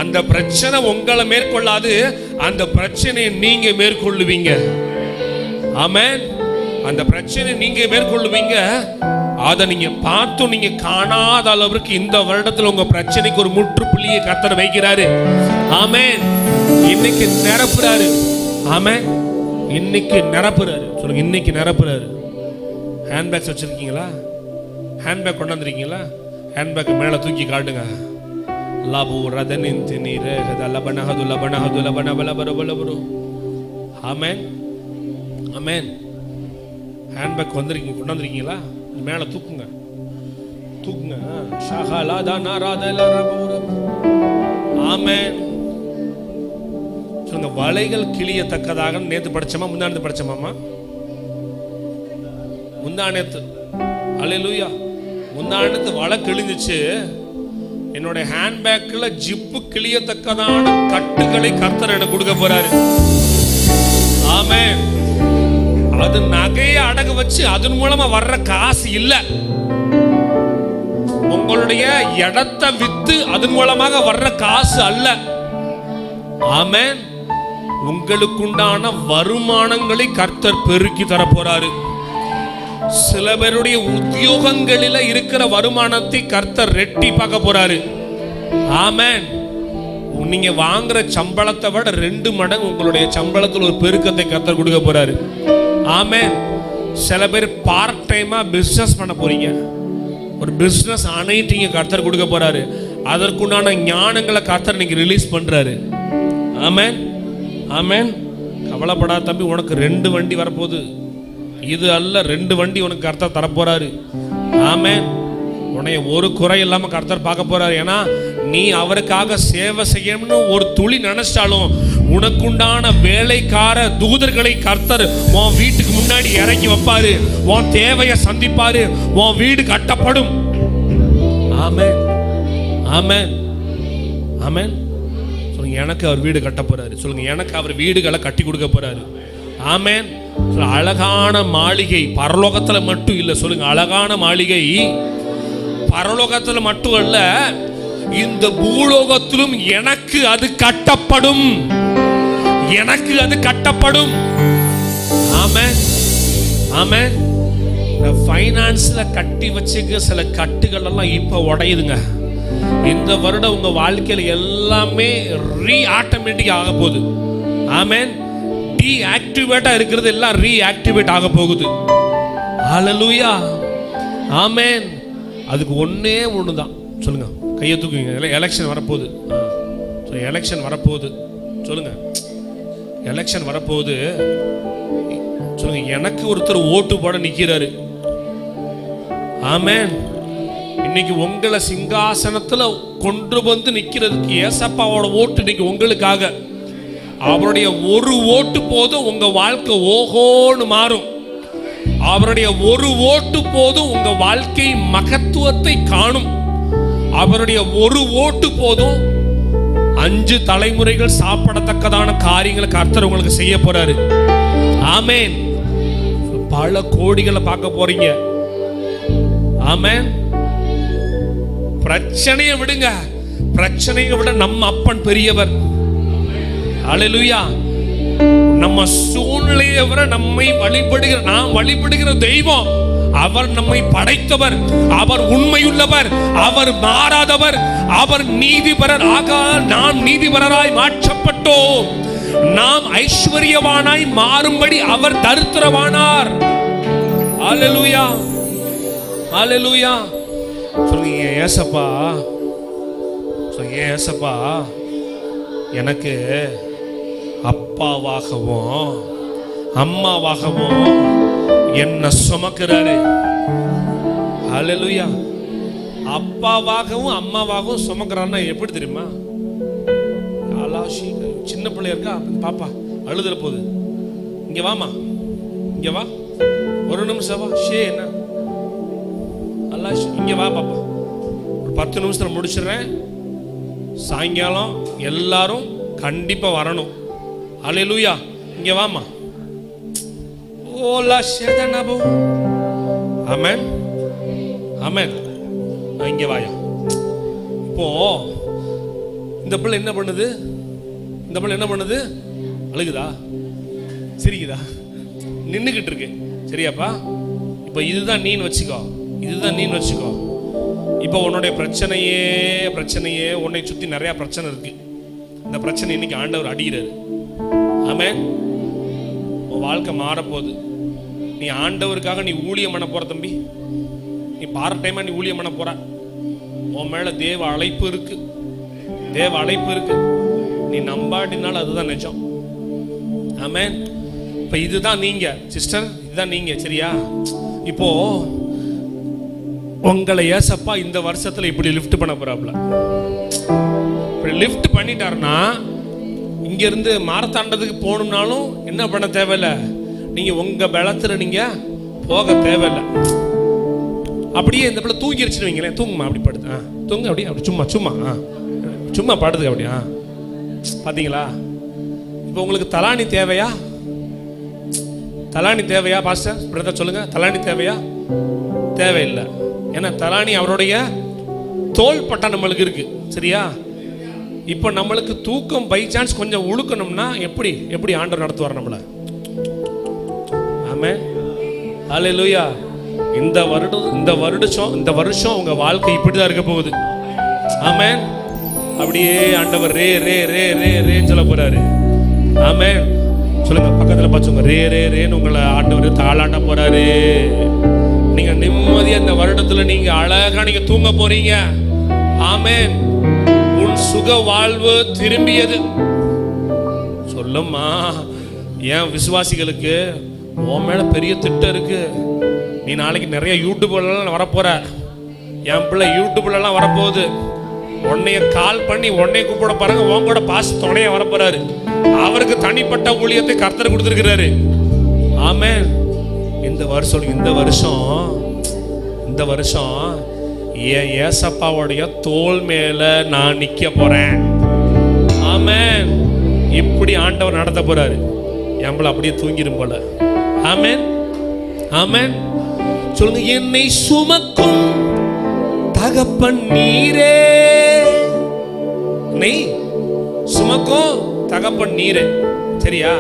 அந்த பிரச்சனை உங்களை மேற்கொள்ளாது, அந்த பிரச்சனையை நீங்க மேற்கொள்ளுவீங்க. ஆமென். அந்த பிரச்சனை நீங்க மேற்கொள்ளுவீங்க. அதை நீங்க பார்த்தும் நீங்க காணாத அளவுக்கு இந்த வருடத்தில் உங்க பிரச்சனைக்கு ஒரு முற்றுப்புள்ளியை கர்த்தர் வைக்கிறாரு. ஆமென். இன்னைக்கு நிரப்புறாரு. ஆமென். இன்னைக்கு நிரப்புறாரு. சொல்லுங்க, இன்னைக்கு நிரப்புறாரு. ஹேண்ட்பேக்ஸ் வச்சிருக்கீங்களா? ஹேண்ட்பேக் கொண்டாந்துருக்கீங்களா? ஹேண்ட்பேக் மேல தூக்கி காட்டுங்க. லாபு ரதனின் தினீர லபனஹது லபனஹது லபனபலபரபலபரு. ஆமென், ஆமென். ஹேண்ட்பேக் வந்திருக்கீங்க, கொண்டாந்துருக்கீங்களா? மேல தூக்குங்க, தூக்குங்க. ஷஹலா தானா ராதல ரபுர ஆமென். சொல்லுங்க, வலைகள் கிளியத்தக்கதாக. நேத்து படிச்சோமா, முந்தானத்து படிச்சோமாமா? முந்தானத்து. அல்லேலூயா. முந்தானத்து வலை கிழிஞ்சிச்சு. என்னுடைய ஹேண்ட்பேக்ல ஜிப்பு கிளியத்தக்கதான கட்டுகளை கர்த்தர் எனக்கு கொடுக்க போறாரு. ஆமென். அது நகையை அடகு வச்சு அதன் மூலமா வர்ற காசு இல்ல, உங்களுடைய இடத்தை வித்து அதன் மூலமாக வர்ற காசு அல்ல. ஆமென். உங்களுக்குண்டான வருமானங்களை கர்த்தர் பெருக்கி தர போறாரு. சில பேருடைய உத்தியோகங்களில இருக்கிற வருமானத்தை கர்த்தர் ரெட்டி பார்க்க போறாரு. ஆமென். நீங்க வாங்குற சம்பளத்தை விட 2 மடங்கு உங்களுடைய சம்பளத்தில் ஒரு பெருக்கத்தை கர்த்தர் கொடுக்க போறாரு. ஆமென். சில பேர் பார்ட் டைமா பிசினஸ் பண்ண போறீங்க. ஒரு பிசினஸ் அனைட்டிங்க கர்த்தர் கொடுக்க போறாரு. அதற்குண்டான ஞானங்களை கர்த்தர் நீங்க ரிலீஸ் பண்றாரு. ஆமென். ஆமென். கவலைப்படாத தம்பி, உனக்கு 2 வண்டி வரப்போகுது. இது அல்ல, 2 வண்டி உனக்கு கர்த்தர் தரப்போறாரு. ஆமென். உன்னைய ஒரு குறை இல்லாம கர்த்தர் பார்க்க போறாரு. ஏன்னா நீ அவருக்காக சேவை செய்யணும்னு ஒரு துளி நினைச்சாலும் உனக்குண்டான வேலைக்கார தூதர்களை கர்த்தர் உன் வீட்டுக்கு முன்னாடி இறக்கி வைப்பாரு. உன் தேவையை சந்திப்பாரு. உன் வீடு கட்டப்படும். ஆமென். ஆமென். ஆமென். சொல்லுங்க, எனக்கு அவர் வீடு கட்ட போறாரு. சொல்லுங்க, எனக்கு அவர் வீடுகளை கட்டி கொடுக்க போறாரு. ஆமென். அழகான மாளிகை பரலோகத்துல மட்டும் இல்ல. சொல்லுங்க, அழகான மாளிகை பரலோகத்துல மட்டும் அல்ல, இந்த பூலோகத்திலும் எனக்கு அது கட்டப்படும். எனக்கு அது கட்டப்படும். ஆமென். ஆமென். ஃபைனான்ஸ்ல கட்டி வச்சுக்க சில கட்டுகள் எல்லாம் இப்ப உடையுதுங்க. இந்த வருடம் உங்க வாழ்க்கையில எல்லாமே ரீஆட்டோமேட்டிக் ஆக போகுது. ஆமென். டீஆக்டிவேட்டா இருக்கிறது எல்லாம் ரீஆக்டிவேட் ஆக போகுது. ஹல்லேலூயா. ஆமென். அதுக்கு ஒண்ணே ஒண்ணுதான். சொல்லுங்க, கையை தூக்குங்க. எலெக்ஷன் வரப்போகுது. எலெக்ஷன் வரப்போகுது. சொல்லுங்க, எலெக்ஷன் வரப்போகுது. சொல்லுங்க, எனக்கு ஒருத்தர் ஓட்டு போட நிக்கிறாரு. ஆமென். இன்னைக்கு உங்களை சிங்காசனத்துல கொண்டு வந்து நிக்கிறதுக்கு ஏசப்பாவோட ஓட்டு இன்னைக்கு உங்களுக்காக. அவருடைய ஒரு ஓட்டு போதும் உங்க வாழ்க்கை ஓஹோன்னு மாறும். அவருடைய ஒரு ஓட்டு போதும் உங்க வாழ்க்கை மகத்துவத்தை காணும். அவருடைய ஒரு ஓட்டு போதும் 5 தலைமுறைகள் சாப்பிடத்தக்கதான காரியங்களை கர்த்தர் உங்களுக்கு செய்ய போறாரு. ஆமென். பல கோடிகளை பார்க்க போறீங்க. ஆமென். பிரச்சனையை விடுங்க. பிரச்சனையை விட நம்ம அப்பன் பெரியவர். அல்லேலூயா. நம்ம சூழ்நிலையை விட நம்மை வழிபடுகிற, நாம் வழிபடுகிற தெய்வம், அவர் நம்மை படைத்தவர். அவர் உண்மையுள்ளவர். அவர் மாறாதவர். அவர் நீதிபரர். ஆக நாம் நீதிபரராய் மாற்றப்பட்டோம். நாம் ஐஸ்வர்யவானாய் மாறும்படி அவர் தரித்திரவானார். அல்லேலூயா. அல்லேலூயா. சொல்லுங்க, ஏசப்பா. சொல்லுங்க, ஏசப்பா எனக்கு அப்பாவாகவும் அம்மாவாகவும் என்ன சுமக்கிறாரு. ஹல்லேலூயா. அப்பாவாகவும் அம்மாவாகவும் சுமக்கிறான்னா எப்படி தெரியுமா? சின்ன பிள்ளை இருக்கா பாப்பா, அழுதுற போது, இங்க வாமா, இங்க வா, ஒரு நிமிஷம் வா. என்ன இங்க வா பாப்பா, ஒரு 10 நிமிஷத்துல முடிச்சிடுறேன். சாயங்காலம் எல்லாரும் கண்டிப்பா வரணும். அல்லேலூயா. இங்க வாமா. ஓலா ஷேதனபு. ஆமென். ஆமென். இங்க வாயா. இப்போ இந்த பிள்ளை என்ன பண்ணுது? இந்த பிள்ளை என்ன பண்ணுது? அழுகுதா? சிரிக்குதா? நின்னுகிட்டு இருக்கு. சரியாப்பா? இப்போ இதுதான் நீன்னு வச்சுக்கோ. இதுதான் நீன்னு வச்சுக்கோ. இப்போ உன்னுடைய பிரச்சனையே உன்னை சுத்தி நிறைய பிரச்சனை இருக்கு. இந்த பிரச்சனை இன்னைக்கு ஆண்டவர் அடிக்கிறாரு. ஆமென். உன் வாழ்க்கை மாறப்போகுது. நீ ஆண்டவருக்காக நீ ஊழியம் பண்ண போற தம்பி. நீ பார்ட் டைமா நீ ஊழியம் பண்ண போற. உன் மேல தேவ அழைப்பு இருக்கு. தேவ அழைப்பு இருக்கு. நீ நம்பாட்டினாலும் அதுதான் நிஜம். ஆமென். இப்ப இதுதான் நீங்க சிஸ்டர், இதுதான் நீங்க. சரியா? இப்போ உங்களை ஏசப்பா இந்த வருஷத்துல இப்படி லிஃப்ட் பண்ண போறாப்ல. இப்படி லிஃப்ட் பண்ணிட்டாருன்னா இங்க இருந்து மாரத்தாண்டதுக்கு போகணும்னாலும் என்ன பண்ண தேவையில்ல, நீங்க உங்க பலத்துல நீங்க போக தேவையில்லை. அப்படியே இந்த பிள்ளை தூங்கிருச்சுன்னு வைங்களேன், தூங்குமா அப்படி படுது, தூங்க அப்படி அப்படி சும்மா சும்மா சும்மா படுது அப்படியா. பாத்தீங்களா? இப்போ உங்களுக்கு தலாணி தேவையா? தலாணி தேவையா பாஸ்டர் பிரதர் சொல்லுங்க? தலாணி தேவையா? தேவையில்லை. ஏன்னா தலாணி அவருடைய தோல் பட்டா நம்மளுக்கு இருக்கு. சரியா? இப்போ நம்மளுக்கு தூக்கம் பை சான்ஸ் கொஞ்சம் உழுக்கணும்னா எப்படி எப்படி ஆண்டவர் நடத்துவார் நம்மள? ஆமென், ஹல்லேலூயா. இந்த வருஷம் உங்க வாழ்க்கை இப்படிதான் இருக்க போகுது. ஆமென். அப்படியே ஆண்டவர் ரே ரே ரே ரே ரேன்னு சொல்ல போறாரு. ஆமென். சொல்லுங்க பக்கத்துல பாச்சுங்க, ரே ரே ரேன்னு உங்களை ஆண்டவர் தாளாட்ட போறாரு. நீங்க நிம்மதியா இந்த வருடத்துல நீங்க அழகா நீங்க தூங்க போறீங்க. ஆமென். உன் சுக வாழ்வு திரும்பியது. சொல்லுமா ஏன் விசுவாசிகளுக்கு உன் மேல பெரிய திட்டம் இருக்கு. நீ நாளைக்கு நிறைய யூடியூப்ல வரப்போற. என் பிள்ளை யூடியூப்ல வரப்போகுது. உன்னைய கால் பண்ணி உன்னைய கூப்பிட பாருங்க, உன் கூட பாஸ் துணைய வரப்போறாரு. அவருக்கு தனிப்பட்ட ஊழியத்தை கர்த்தர் கொடுத்திருக்கிறாரு. ஆமென். இந்த வருஷம் என் ஏசப்பாவுடைய தோல் மேல நான் நிக்க போறேன். ஆமென். இப்படி ஆண்டவர் நடத்த போறாரு. எம்பள அப்படியே தூங்கிடும் போல. ஆமென், ஆமென். சொல்லுங்க, என்னை சுமக்கும் தகப்பன் நீரே. நீ சுமக்கும் தகப்பன் நீரே. சரியா?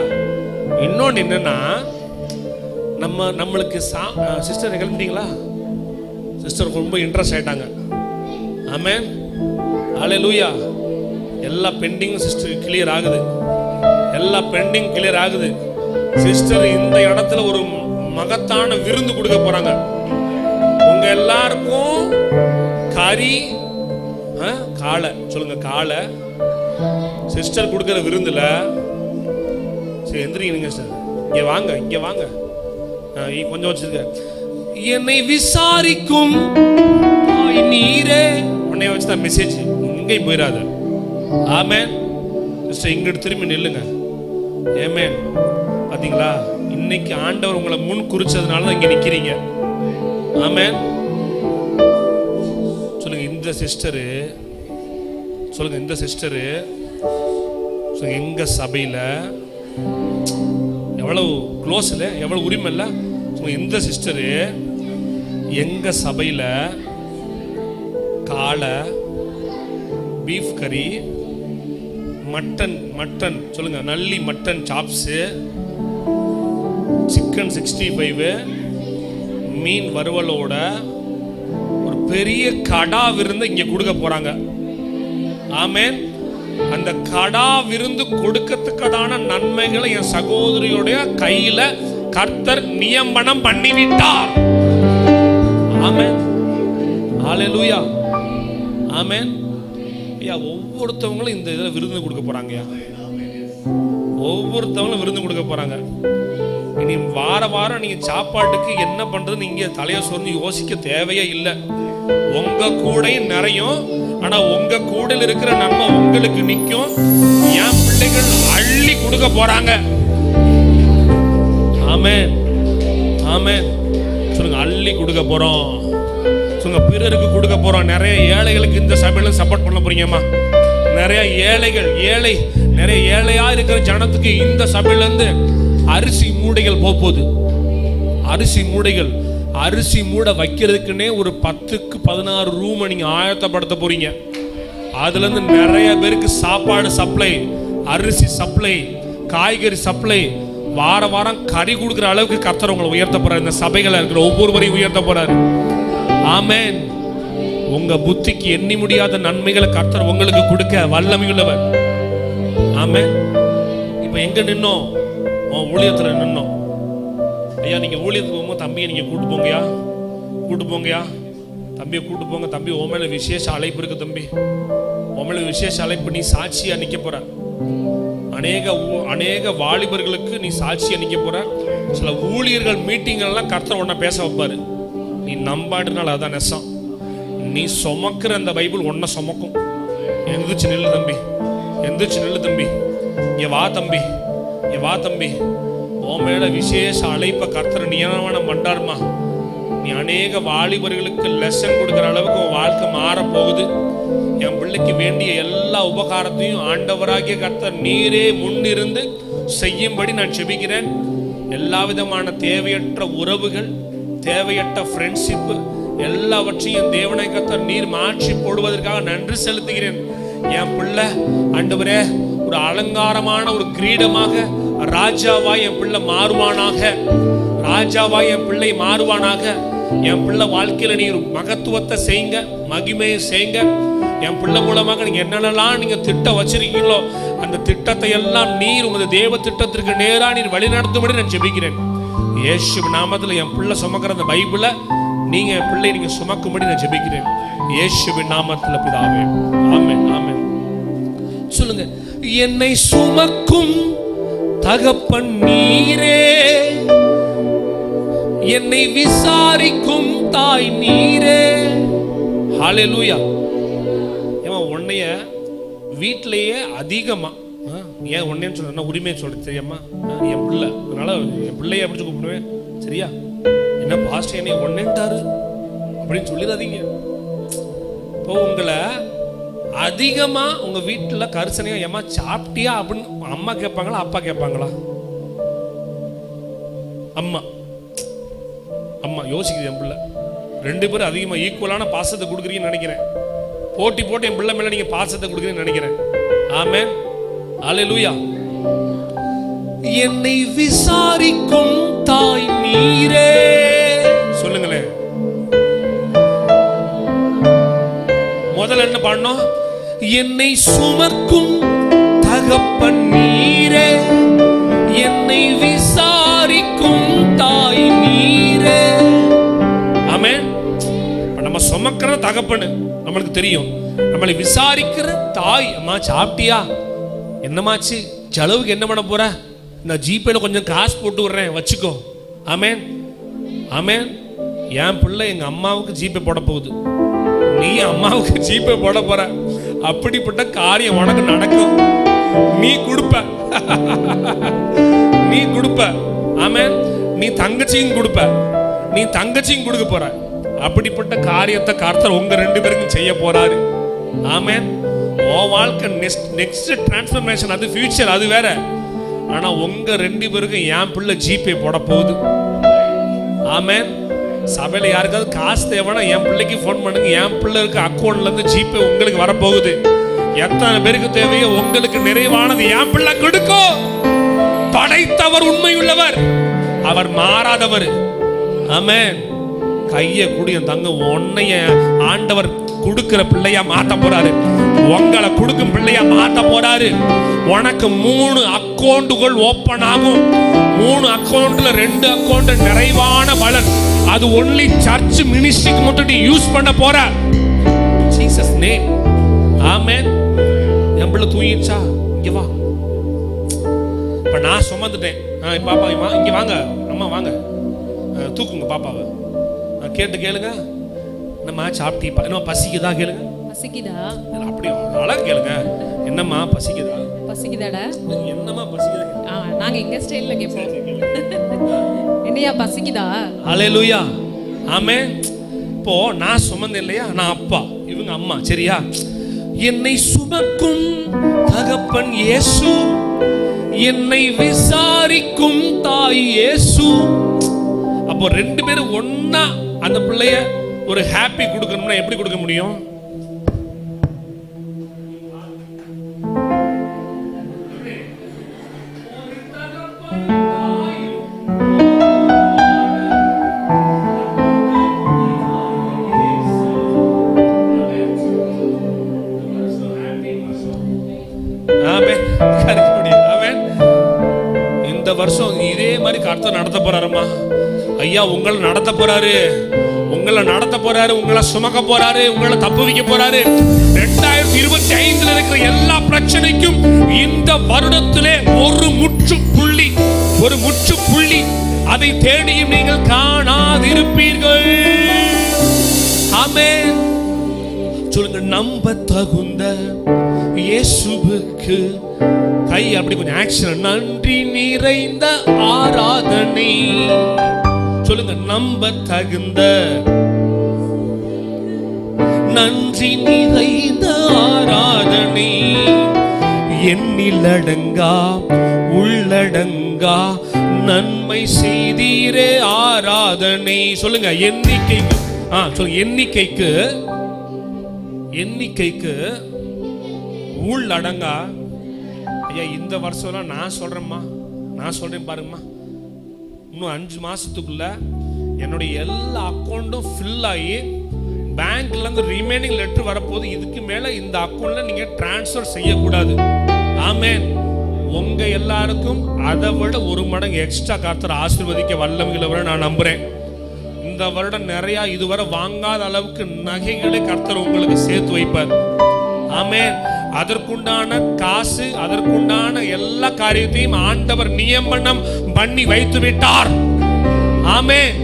இன்னொன்னு என்னன்னா, நம்மளுக்கு சிஸ்டர் கிளம்பிட்டீங்களா? சிஸ்டர் ரொம்ப இன்ட்ரெஸ்ட் ஆயிட்டாங்க. ஆமென், ஹல்லேலூயா. எல்லா பெண்டிங் சிஸ்டர் கிளியர் ஆகுது. எல்லா பெண்டிங் கிளியர் ஆகுது. சிஸ்டர் இந்த இடத்துல ஒரு மகத்தான விருந்து கொடுக்க போறாங்க. உங்க எல்லாருக்கும் கறி காளை. சொல்லுங்க, காளை. சிஸ்டர் கொடுக்கிற விருந்துல சரி எந்திரிங்க சார். இங்க வாங்க கொஞ்சம் வச்சிருக்க. என்னை விசாரிக்கும் நீரே. உன்னை வச்சுதான் மெசேஜ், எங்கேயும் போயிடாத. ஆமென். இங்கிட்டு திரும்பி நில்லுங்க. ஆமென். பாத்தீங்களா? இன்னைக்கு ஆண்டவர் உங்களை முன் குறிச்சதுனால தான் இங்க நிக்கிறீங்க. ஆமென். சொல்லுங்க, இந்த சிஸ்டரு எங்க சபையில எவ்வளவு க்ளோஸ் இல்ல, எவ்வளவு உரிமை இல்ல. இந்த சிஸ்டரு எங்க சபையில காளை, பீஃப் கறி, மட்டன் சொல்லுங்க, நல்லி மட்டன் சாப்ஸ், சிக்கன் 65, மீன் வறுவலோட ஒரு பெரிய கடா விருந்து இங்க கொடுக்க போறாங்க. ஆமென். அந்த கடா விருந்து கொடுக்கறதுக்கான நன்மைகளை என் சகோதரியுடைய கையில கர்த்தர் நியமனம் பண்ணிவிட்டார். ஆமென், ஹல்லேலூயா. ஆமென். ஐயா, ஒவ்வொருத்தவங்களும் இந்த இதுல விருந்து கொடுக்க போறாங்க. ஒவ்வொருத்தவங்களும் விருந்து கொடுக்க போறாங்க. இனி வாரம் நீங்க சாப்பாட்டுக்கு என்ன பண்றது நீங்க தலைய சொரிஞ்சு யோசிக்க தேவையே இல்லை. உங்க கூடையும் நிறையும். ஆனா உங்க கூடையில் இருக்கிற நன்மை உங்களுக்கு நிற்கும். என் பிள்ளைகள் அள்ளி கொடுக்க போறாங்க. ஆமென், ஆமென். சொல்லுங்க, அள்ளி கொடுக்க போறோம். சொல்லுங்க, பிறருக்கு கொடுக்க போறோம். நிறைய ஏழைகளுக்கு இந்த சபையில சப்போர்ட் பண்ண போறீங்கம்மா. நிறைய ஏழையா இருக்கிற ஜனத்துக்கு இந்த சபையில இருந்து அரிசி மூடைகள் போகுது. அரிசி மூடை வைக்கிறதுக்குன்னே ஒரு 10க்கு 16 ரூம் நீங்க ஆயத்தப்படுத்த போறீங்க. அதுல இருந்து நிறைய பேருக்கு சாப்பாடு சப்ளை, அரிசி சப்ளை, காய்கறி சப்ளை, வாரம் கறி கொடுக்குற அளவுக்கு கர்த்தர் உங்களை உயர்த்த போறாரு. இந்த சபைகளை இருக்கிற ஒவ்வொருவரையும் உயர்த்த போறாரு. ஆமென். உங்க புத்திக்கு எண்ணி முடியாத நன்மைகளை கர்த்தர் உங்களுக்கு கொடுக்க வல்லமையுள்ளவர். ஆமென். இப்ப எங்க நின்னோம்? ஊழியத்துல நின்னோம். ஐயா, நீங்க ஊழியத்துக்கு போகும்போது தம்பியை நீங்க கூட்டு போங்கயா. தம்பியை கூட்டு போங்க. தம்பி, உன் மேல விசேஷ அழைப்பு இருக்கு. தம்பி, உன் மேல விசேஷ அழைப்பு. நீ சாட்சியா நிக்க போற. அநேக வாலிபர்களுக்கு நீ சாட்சியா நிக்க போற. சில ஊழியர்கள் மீட்டிங் எல்லாம் கர்த்தர் உன்னை பேச வைப்பாரு. நீ நம்பாடுனால அதான் நெசம். நீ சுமக்கிற அந்த பைபிள் ஒன்ன சுமக்கும். எந்திரிச்சு நில்லு தம்பி, எந்திரிச்சு நில்லு தம்பி, இங்க வா தம்பி, இங்க வா தம்பி. உன் மேல விசேஷ அழைப்ப கர்த்தர் நியமனம் பண்றாருமா. நீ அநேக வாலிபர்களுக்கு லெசன் கொடுக்குற அளவுக்கு உன் வாழ்க்கை மாற போகுது. என் பிள்ளைக்கு வேண்டிய எல்லா உபகாரத்தையும் ஆண்டவராகிய கர்த்தர் நீரே முன்னிருந்து செய்யும்படி நான் செபிக்கிறேன். எல்லா விதமான தேவையற்ற உறவுகள், தேவையற்ற ஃப்ரெண்ட்ஷிப்பு எல்லாவற்றையும் தேவனை கர்த்தர் நீர் மாற்றி போடுவதற்காக நன்றி செலுத்துகிறேன். என் பிள்ளை ஆண்டவரே ஒரு அலங்காரமான ஒரு கிரீடமாக ராஜாவாய் என் பிள்ளை மாறுவானாக, ராஜாவாய் என் பிள்ளை மாறுவானாக. என் பிள்ளை வாழ்க்கையில நீர் மகத்துவத்தை செய்யுங்க, மகிமையை செய்யுங்க. என் பிள்ளை மூலமாக நீங்க என்னென்னலாம் நீங்க திட்டம் வச்சிருக்கீங்களோ அந்த திட்டத்தை எல்லாம் நீர் உமது தேவ திட்டத்திற்கு நேரா நீர் வழி நடத்தும்படி நான் ஜெபிக்கிறேன். இயேசு நாமத்தில் என் பிள்ளை சுமக்கிற அந்த பைபிளை நீங்க என் பிள்ளை நீங்க சுமக்கும்படி நான் ஜெபிக்கிறேன். இயேசுவின் நாமத்தில் பிதாவே, ஆமென், ஆமென். சொல்லுங்க, என்னை சுமக்கும் தகப்பன் நீரே, என்னை விசாரிக்கும் தாய் நீரே. ஹல்லேலூயா. ஏன் உன்னைய வீட்டிலேயே அதிகமா, ஏன் உன்னைன்னு சொல்றேன்னா உரிமையை சொல்ற தெரியாமா, என் பிள்ளை, அதனால என் பிள்ளைய அப்படி கூப்பிடுவேன். சரியா? என்ன பாஸ்டர் என்னை ஒன்னேன்ட்டாரு அப்படின்னு சொல்லிடாதீங்க. இப்போ உங்களை அதிகமா உங்க வீட்டுல கரிசனையா ஏமா சாப்பிட்டியா அப்படின்னு அம்மா கேட்பாங்களா அப்பா கேட்பாங்களா? அம்மா. அம்மா யோசிக்குது. என் பிள்ளை ரெண்டு பேரும் அதிகமா ஈக்குவலான பாசத்தை கொடுக்குறீங்கன்னு நினைக்கிறேன். போட்டி போட்டு என் பிள்ளை மேல நீங்க பாசத்தை கொடுக்குறீங்கன்னு நினைக்கிறேன். ஆமென், ஹல்லேலூயா. என்னை விசாரிக்கும் தாய் நீரே. சொல்லுங்களேன். முதல்ல என்ன பண்ணோம்? என்னை சுமக்கும் தகப்பன் நீரே, என்னை விசாரிக்கும் தாய் நீரே. ஆமென். நம்ம சுமக்கிற தகப்பன் நம்மளுக்கு தெரியும், நம்மளை விசாரிக்கிற தாய். அம்மா சாப்பிட்டியா, என்னமாச்சு, செலவுக்கு என்ன பண்ண போற, இந்த ஜிபேல கொஞ்சம் காசு போட்டு விடுறேன் வச்சுக்கோ. ஆமென், ஆமென். என் பிள்ளை எங்க அம்மாவுக்கு ஜிபே போட போகுது, நீ அம்மாவுக்கு ஜிபே போட போற. அப்படிப்பட்ட காரியம் உனக்கு நடக்கும். நீ கொடுப்ப, நீ கொடுப்ப. ஆமென். நீ தங்கச்சியும் கொடுப்ப, நீ தங்கச்சியும் கொடுக்க போற. அப்படிப்பட்ட காரியத்தை கர்த்தர் உங்க ரெண்டு பேருக்கும் செய்ய போறாரு. ஆமென். உன் வாழ்க்கை நெக்ஸ்ட் டிரான்ஸ்ஃபர்மேஷன், அது ஃபியூச்சர், அது வேற. ஆனா உங்க ரெண்டு பேருக்கும் என் பிள்ளை ஜிபே போட போகுது. ஆமென். சபையில யாருக்காவது காசு தேவைன்னா என் பிள்ளைக்கு போன் பண்ணுங்க. என் பிள்ளை இருக்க அக்கௌண்ட்ல இருந்து ஜிபே உங்களுக்கு வரப்போகுது. எத்தனை பேருக்கு தேவையோ உங்களுக்கு நிறைவானது என் பிள்ளை கொடுக்கும். படைத்தவர் உண்மையுள்ளவர், அவர் மாறாதவர். ஆமென். கைய கூடிய தங்க உன்னைய ஆண்டவர் கொடுக்கிற பிள்ளையா மாத்த போறாரு. உங்களை கொடுக்கும் பிள்ளையா மாத்த போறாரு. உனக்கு 3 அக்கௌண்டுகள் ஓபன் ஆகும். 3 அக்கௌண்ட்ல 2 அக்கௌண்ட் நிறைவான பலன். அது ஒன்லி சர்ச் மினிஸ்ட்ரிக்கு மட்டும் நீ யூஸ் பண்ண போற. Jesus name. ஆமென். என் பிள்ளை தூங்கிடுச்சா? இங்க வா. இப்ப நான் சுமந்துட்டேன். பாப்பா இங்க வாங்க, அம்மா வாங்க, தூக்குங்க பாப்பாவை. கேட்டு கேளுங்க. என்னம்மா சாப்பிட்டீப்பா? என்னம்மா பசிக்குதா கேளுங்க. பசிக்குதா? அப்படியே அழகா கேளுங்க. என்னம்மா பசிக்குதா? பசிக்குதாடா? என்னம்மா பசிக்குதா? நாங்க எங்க ஸ்டைல்ல கேட்போம். என்னையா பசிக்குதா? ஹல்லேலூயா. ஆமென். இப்போ நான் சுமந்தேன் இல்லையா, நான் அப்பா, இவங்க அம்மா. சரியா? என்னை சுமக்கும் தகப்பன் இயேசு, என்னை விசாரிக்கும் தாய் இயேசு. அப்போ ரெண்டு பேரும் ஒன்னா அந்த பிள்ளைய ஒரு ஹாப்பி கொடுக்கணும்னா எப்படி கொடுக்க முடியும்? இந்த வருஷம் இதே மாதிரி கர்த்தர் நடத்த போறாருமா. ஐயா உங்களை நடத்த போறாரு, உங்களை நடத்த போறாரு, உங்களை சுமக்க போறாரு, உங்களை தப்பு வைக்க போறாரு. 2025 இருக்கிற எல்லா பிரச்சனைக்கும் இந்த வருடத்திலே ஒரு முற்றுப்புள்ளி, ஒரு முற்றுப்புள்ளி. அதை தேடியும் நீங்கள் காணாதிருப்பீர்கள். ஆமென். சொல்லுங்க, நம்ப தகுந்த இயேசுவுக்கு. கை அப்படி கொஞ்சம் ஆக்ஷன். நன்றி நிறைந்த ஆராதனை. சொல்லுங்க, நம்ப தகுந்த, நன்றி நிறைந்த ஆராதனை. எண்ணில் அடங்கா உள்ளடங்கா நன்மை செய்தீரே ஆராதனை. சொல்லுங்க, எண்ணிக்கைக்கு. சொல்லுங்க, எண்ணிக்கைக்கு, எண்ணிக்கைக்கு உள்ளடங்கா. ஐயா, இந்த வருஷம் நான் சொல்றேம்மா, நான் சொல்றேன் பாருங்கம்மா. இன்னும் 5 மாசத்துக்குள்ள என்னுடைய எல்லா அக்கௌண்ட்டும் ஃபில் ஆகி பேங்க்ல இருந்து ரிமைனிங் லெட்டர் வரப்போது. இதுக்கு மேல இந்த அக்கௌண்ட்ல நீங்க டிரான்ஸ்ஃபர் செய்யக்கூடாது. ஆமென். உங்க எல்லாருக்கும் அதை விட 1 மடங்கு எக்ஸ்ட்ரா கர்த்தர் ஆசீர்வதிக்க வல்லமையுள்ளவரை நான் நம்புறேன். இந்த வருடம் நிறைய இதுவரை வாங்காத அளவுக்கு நகைகளை கர்த்தர் உங்களுக்கு சேர்த்து வைப்பார். ஆமென். அதற்குண்டான காசு, அதற்குண்டான எல்லா காரியத்தையும் ஆண்டவர் நியமனம் பண்ணி வைத்து விட்டார். ஆமென்,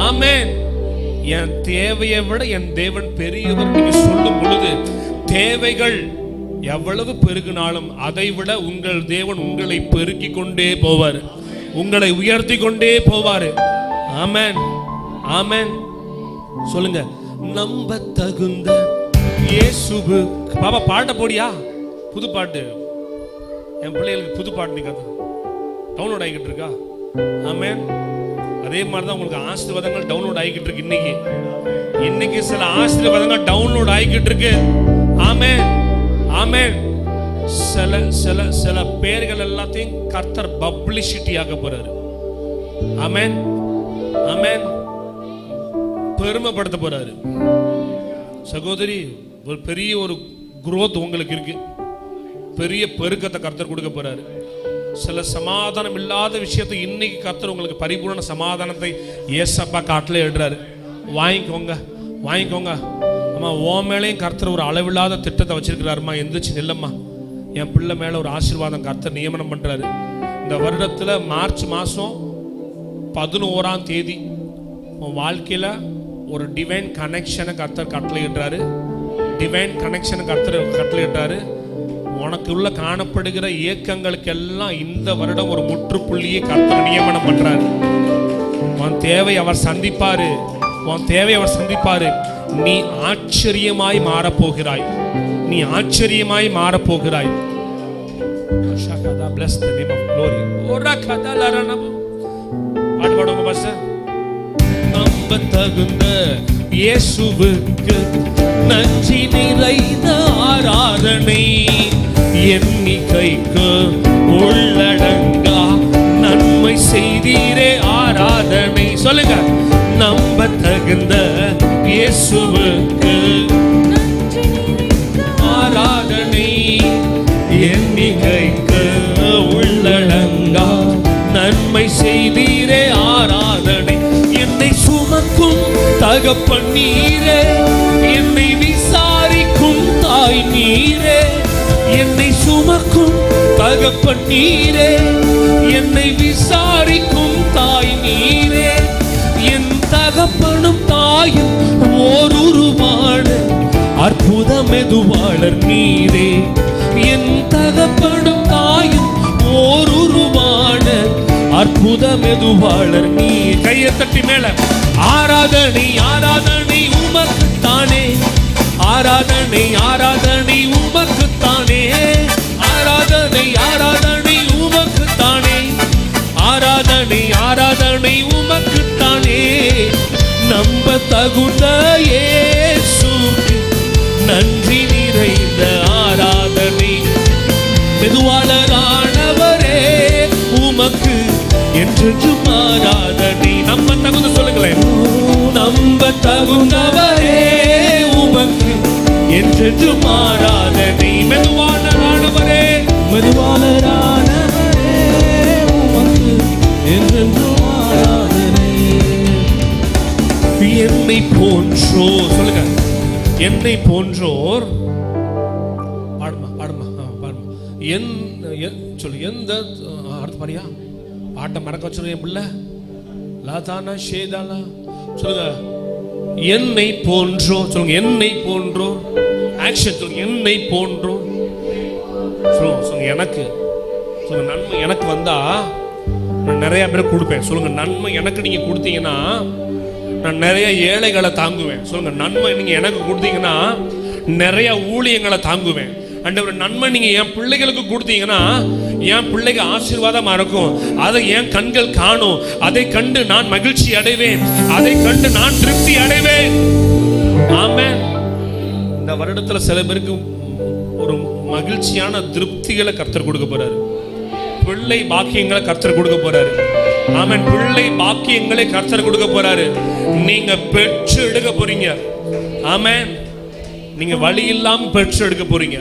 ஆமென். என் தேவையை விட என் தேவன் பெரியவர் நீங்க சொல்லும் பொழுது, தேவைகள் எவ்வளவு பெருகினாலும் அதை விட உங்கள் தேவன் உங்களை பெருக்கி கொண்டே போவார், உங்களை உயர்த்தி கொண்டே போவார். ஆமென், ஆமென். சொல்லுங்க, நம்ப தகுந்த இயேசுவு. பாபா பாட்ட போடியா, புது பாட்டு. என் பிள்ளைகளுக்கு புது பாட்டு நீங்க டவுன்லோட் ஆகிக்கிட்டு இருக்கா? ஆமென். அதே மாதிரி தான் உங்களுக்கு ஆசீர்வாதங்கள் டவுன்லோட் ஆகிக்கிட்டு இருக்கு. இன்னைக்கு சில ஆசீர்வாதங்கள் டவுன்லோட் ஆகிக்கிட்டு இருக்கு. ஆமென், ஆமென். சில சில சில பேர்கள் எல்லாத்தையும் கர்த்தர் பப்ளிசிட்டி ஆக போறாரு. ஆமென், ஆமென். பெருமைப்படுத்த போறாரு. சகோதரி, ஒரு பெரிய ஒரு growth உங்களுக்கு இருக்கு. பெரிய பெருக்கத்தை கர்த்தர் கொடுக்க போறாரு. சில சமாதானம் இல்லாத விஷயத்தை இன்னைக்கு கர்த்தர் உங்களுக்கு பரிபூர்ண சமாதானத்தை ஏசப்பா காட்டில எழுறாரு. வாங்கிக்கோங்க, வாங்கிக்கோங்க. அம்மா, ஓ மேலேயும் கர்த்தர் ஒரு அளவில்லாத திட்டத்தை வச்சிருக்கிறாருமா. எந்திரிச்சு நில்லம்மா. என் பிள்ளை மேல ஒரு ஆசீர்வாதம் கர்த்தர் நியமனம் பண்றாரு. இந்த வருடத்துல மார்ச் மாசம் 11ஆம் தேதி உன் வாழ்க்கையில ஒரு டிவைன் கனெக்ஷனை கர்த்தர் கட்டளையிடுறாரு. டிவைன் கனெக்ஷனை கர்த்தர் கட்டளையிடுறாரு. உனக்கு உள்ள காணப்படுகிற இயக்கங்களுக்கு எல்லாம் இந்த வருடம் ஒரு முற்றுப்புள்ளியை கர்த்தர் நியமனம் பண்றாரு. உன் தேவை அவர் சந்திப்பாரு, உன் தேவை அவர் சந்திப்பாரு. நீ ஆச்சரியமாய் மாறப்போகிறாய், நீ ஆச்சரியமாய் மாறப்போகிறாய். Bless the name of glory. நம்ப தகுந்த இயேசுவுக்கு நன்றி நிறைந்த ஆராதனை. எண்ணிக்கைக்கு உள்ளடங்கா நன்மை செய்தீரே ஆராதனை. சொல்லுங்க, நம்ப தகுந்த இயேசுவுக்கு ஆராதனை. எண்ணிக்கைக்கு உள்ளடங்கா நன்மை செய்தீரே ஆராதனை. என்னை சுமக்கும் தகப்பன் நீரே, என்னை விசாரிக்கும் தாய் நீரே. என்னை சுமக்கும் தகப்பன் நீரே, என்னை விசாரிக்கும் தாய் நீரே. என் தகப்பனும் தாயும் ஓருருவான அற்புத மெதுவாளர் நீரே. என் தகப்பனும் தாயும் ஓருருவான அற்புத மெதுவாளர் நீ. கையை தட்டி மேல. ஆராதனை, ஆராதனை உமக்குத்தானே. ஆராதனை, ஆராதனை உமக்குத்தானே. ஆராதனை, ஆராதனை உமக்குத்தானே. ஆராதனை, ஆராதனை உமக்குத்தானே. நம்ப தகுந்த இயேசுவுக்கு நன்றி நிறைந்த ஆராதனை. மெதுவாளரானவரே உமக்கு என்றென்றும் ஆராதனை. நம்ப தகுந்த, சொல்லுங்களேன், நம்ப தகுந்தவரே உமக்கு என்றென்றும் ஆராதனை. மெதுவாளரானவரே, மெதுவாளரானவரே உமக்கு என்றென்றும் ஆராதனை. என்னை போன்றோர், சொல்லுங்க, என்னை போன்றோர். பாடுமா, பாடுமா, பாடுமா. சொல்லு, எந்த அடுத்து பாரியா பாட்டை மறக்க வச்சிருக்க என் பிள்ளை லாதானா ஷேதாலா. சொல்லுங்க, என்னை போன்றோ சொல்லுங்க, என்னை போன்றோ. ஆக்ஷன் சொல்லுங்க, என்னை போன்றோ. சொல்லுங்க, எனக்கு சொல்லுங்க, நன்மை எனக்கு வந்தா நான் நிறைய பேர் கொடுப்பேன். சொல்லுங்க, நன்மை எனக்கு நீங்க கொடுத்தீங்கன்னா நான் நிறைய ஏழைகளை தாங்குவேன். சொல்லுங்க, நன்மை நீங்க எனக்கு கொடுத்தீங்கன்னா நிறைய ஊழியங்களை தாங்குவேன். ஆண்டவரே, நன்மை நீங்க என் பிள்ளைகளுக்கு கொடுத்தீங்கன்னா என் பிள்ளைக்கு ஆசீர்வாதமா இருக்கும். அதை என் கண்கள் காணும். அதை கண்டு நான் மகிழ்ச்சி அடைவேன். அதை கண்டு நான் திருப்தி அடைவேன். ஆமென். இந்த வருடத்துல சில பேருக்கு ஒரு மகிழ்ச்சியான திருப்திகளை கர்த்தர் கொடுக்க போறாரு. பிள்ளை பாக்கியங்களை கர்த்தர் கொடுக்க போறாரு. ஆமென். பிள்ளை பாக்கியங்களை கர்த்தர் கொடுக்க போறாரு. நீங்க பெற்று எடுக்க போறீங்க. ஆமென். நீங்க வழி இல்லாம பெற்று எடுக்க போறீங்க.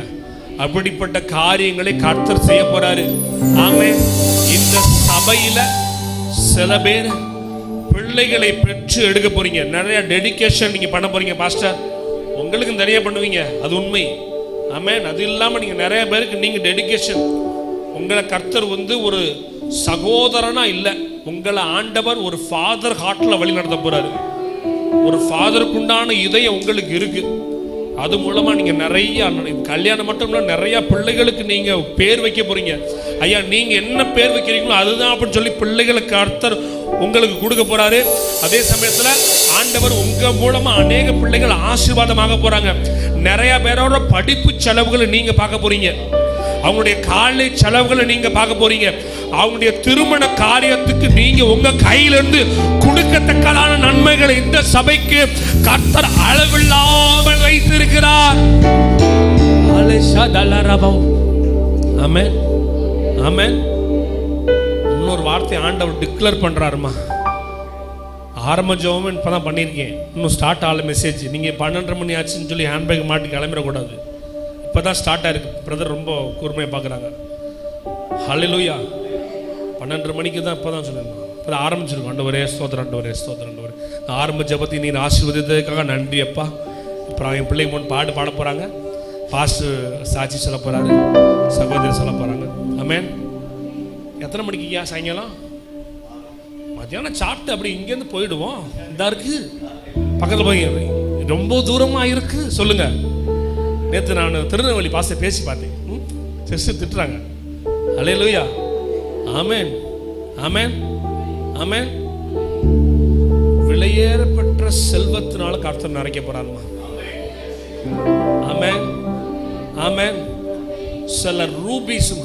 அப்படிப்பட்ட காரியங்களை கர்த்தர் செய்ய போறாரு. ஆமென். இந்த சபையில சில பேர் பிள்ளைகளை பெற்று எடுக்க போறீங்க. நிறைய டெடிகேஷன் நீங்க பண்ண போறீங்க. பாஸ்டர், உங்களுக்கு நிறைய பண்ணுவீங்க, அது உண்மை. ஆமென். அது இல்லாம நீங்க நிறைய பேருக்கு நீங்க டெடிகேஷன். உங்களை கர்த்தர் ஒரு சகோதரனா இல்ல, உங்களை ஆண்டவர் ஒரு ஃபாதர் ஹார்ட்ல வழி நடத்த போறாரு. ஒரு ஃபாதருக்குண்டான இதயம் உங்களுக்கு இருக்கு. அது மூலமா நீங்க நிறைய கல்யாணம் மட்டும் இல்ல, நிறைய பிள்ளைகளுக்கு நீங்க பேர் வைக்க போறீங்க. ஐயா, நீங்க என்ன பேர் வைக்கிறீங்களோ அதுதான் அப்படின்னு சொல்லி பிள்ளைகளுக்கு கர்த்தர் உங்களுக்கு கொடுக்க போறாரு. அதே சமயத்துல ஆண்டவர் உங்க மூலமா அநேக பிள்ளைகள் ஆசீர்வாதமாக போறாங்க. நிறைய பேரோட படிப்பு செலவுகளை நீங்க பார்க்க போறீங்க. அவங்களுடைய காலேஜ் செலவுகளை நீங்க பார்க்க போறீங்க. அவங்களுடைய திருமண காரியத்துக்கு நீங்க உங்க கையிலிருந்து கொடுக்கத்தக்கதான நன்மைகளை இந்த சபைக்கு கர்த்தர் அளவில்லாமல் வைத்திருக்கிறார். ஆமென். ஆமென். இன்னொரு வார்த்தை ஆண்டவர் டிக்ளேர் பண்றாருமா. ஆரம்ப ஜெபம் இப்பதான் பண்ணியிருக்கேன். இன்னும் ஸ்டார்ட் ஆகல மெசேஜ். நீங்க 12:30 மணி ஆச்சுன்னு சொல்லி ஹேண்ட்பேக் மாட்டி கிளம்பிடக்கூடாது. இப்பதான் ஸ்டார்ட் ஆயிருக்கு. பிரதர் ரொம்ப கூர்மையை பார்க்குறாங்க. ஹல்லேலூயா. 12:30 மணிக்கு தான் இப்பதான் சொல்லியிருந்தோம். இப்போ ஆரம்பிச்சிருக்கோம். ஆண்டவரே ஸ்தோத்திரம், ஆண்டவரே ஸ்தோத்திரம், ஆண்டவரே. ஆரம்ப ஜெபத்தை நீர் ஆசீர்வதித்ததுக்காக நன்றி அப்பா. அப்புறம் என் பிள்ளைங்க முன் பாட போறாங்க. பாஸ்டர் சாட்சி சொல்ல போறாரு, சகோதரி சொல்ல போறாங்க. ஆமென். எத்தனை மணிக்கு சாயங்காலம்? மத்தியானம் சாப்பிட்டு அப்படி இங்கேருந்து போயிடுவோம். இதா இருக்கு பக்கத்தில் போய், ரொம்ப தூரமா இருக்கு. சொல்லுங்க. நேற்று நான் திருநெல்வேலி பாஸ்டர் பேசி பார்த்தேன். சிஸ்டர் திட்டுறாங்க. ஹல்லேலூயா. ஆமென். ஆமென். ஆமென். விலையேறப்பட்ட செல்வத்தினால கர்த்தர் நிறைக்க போறாருமா. ஆமென். ஆமென். சில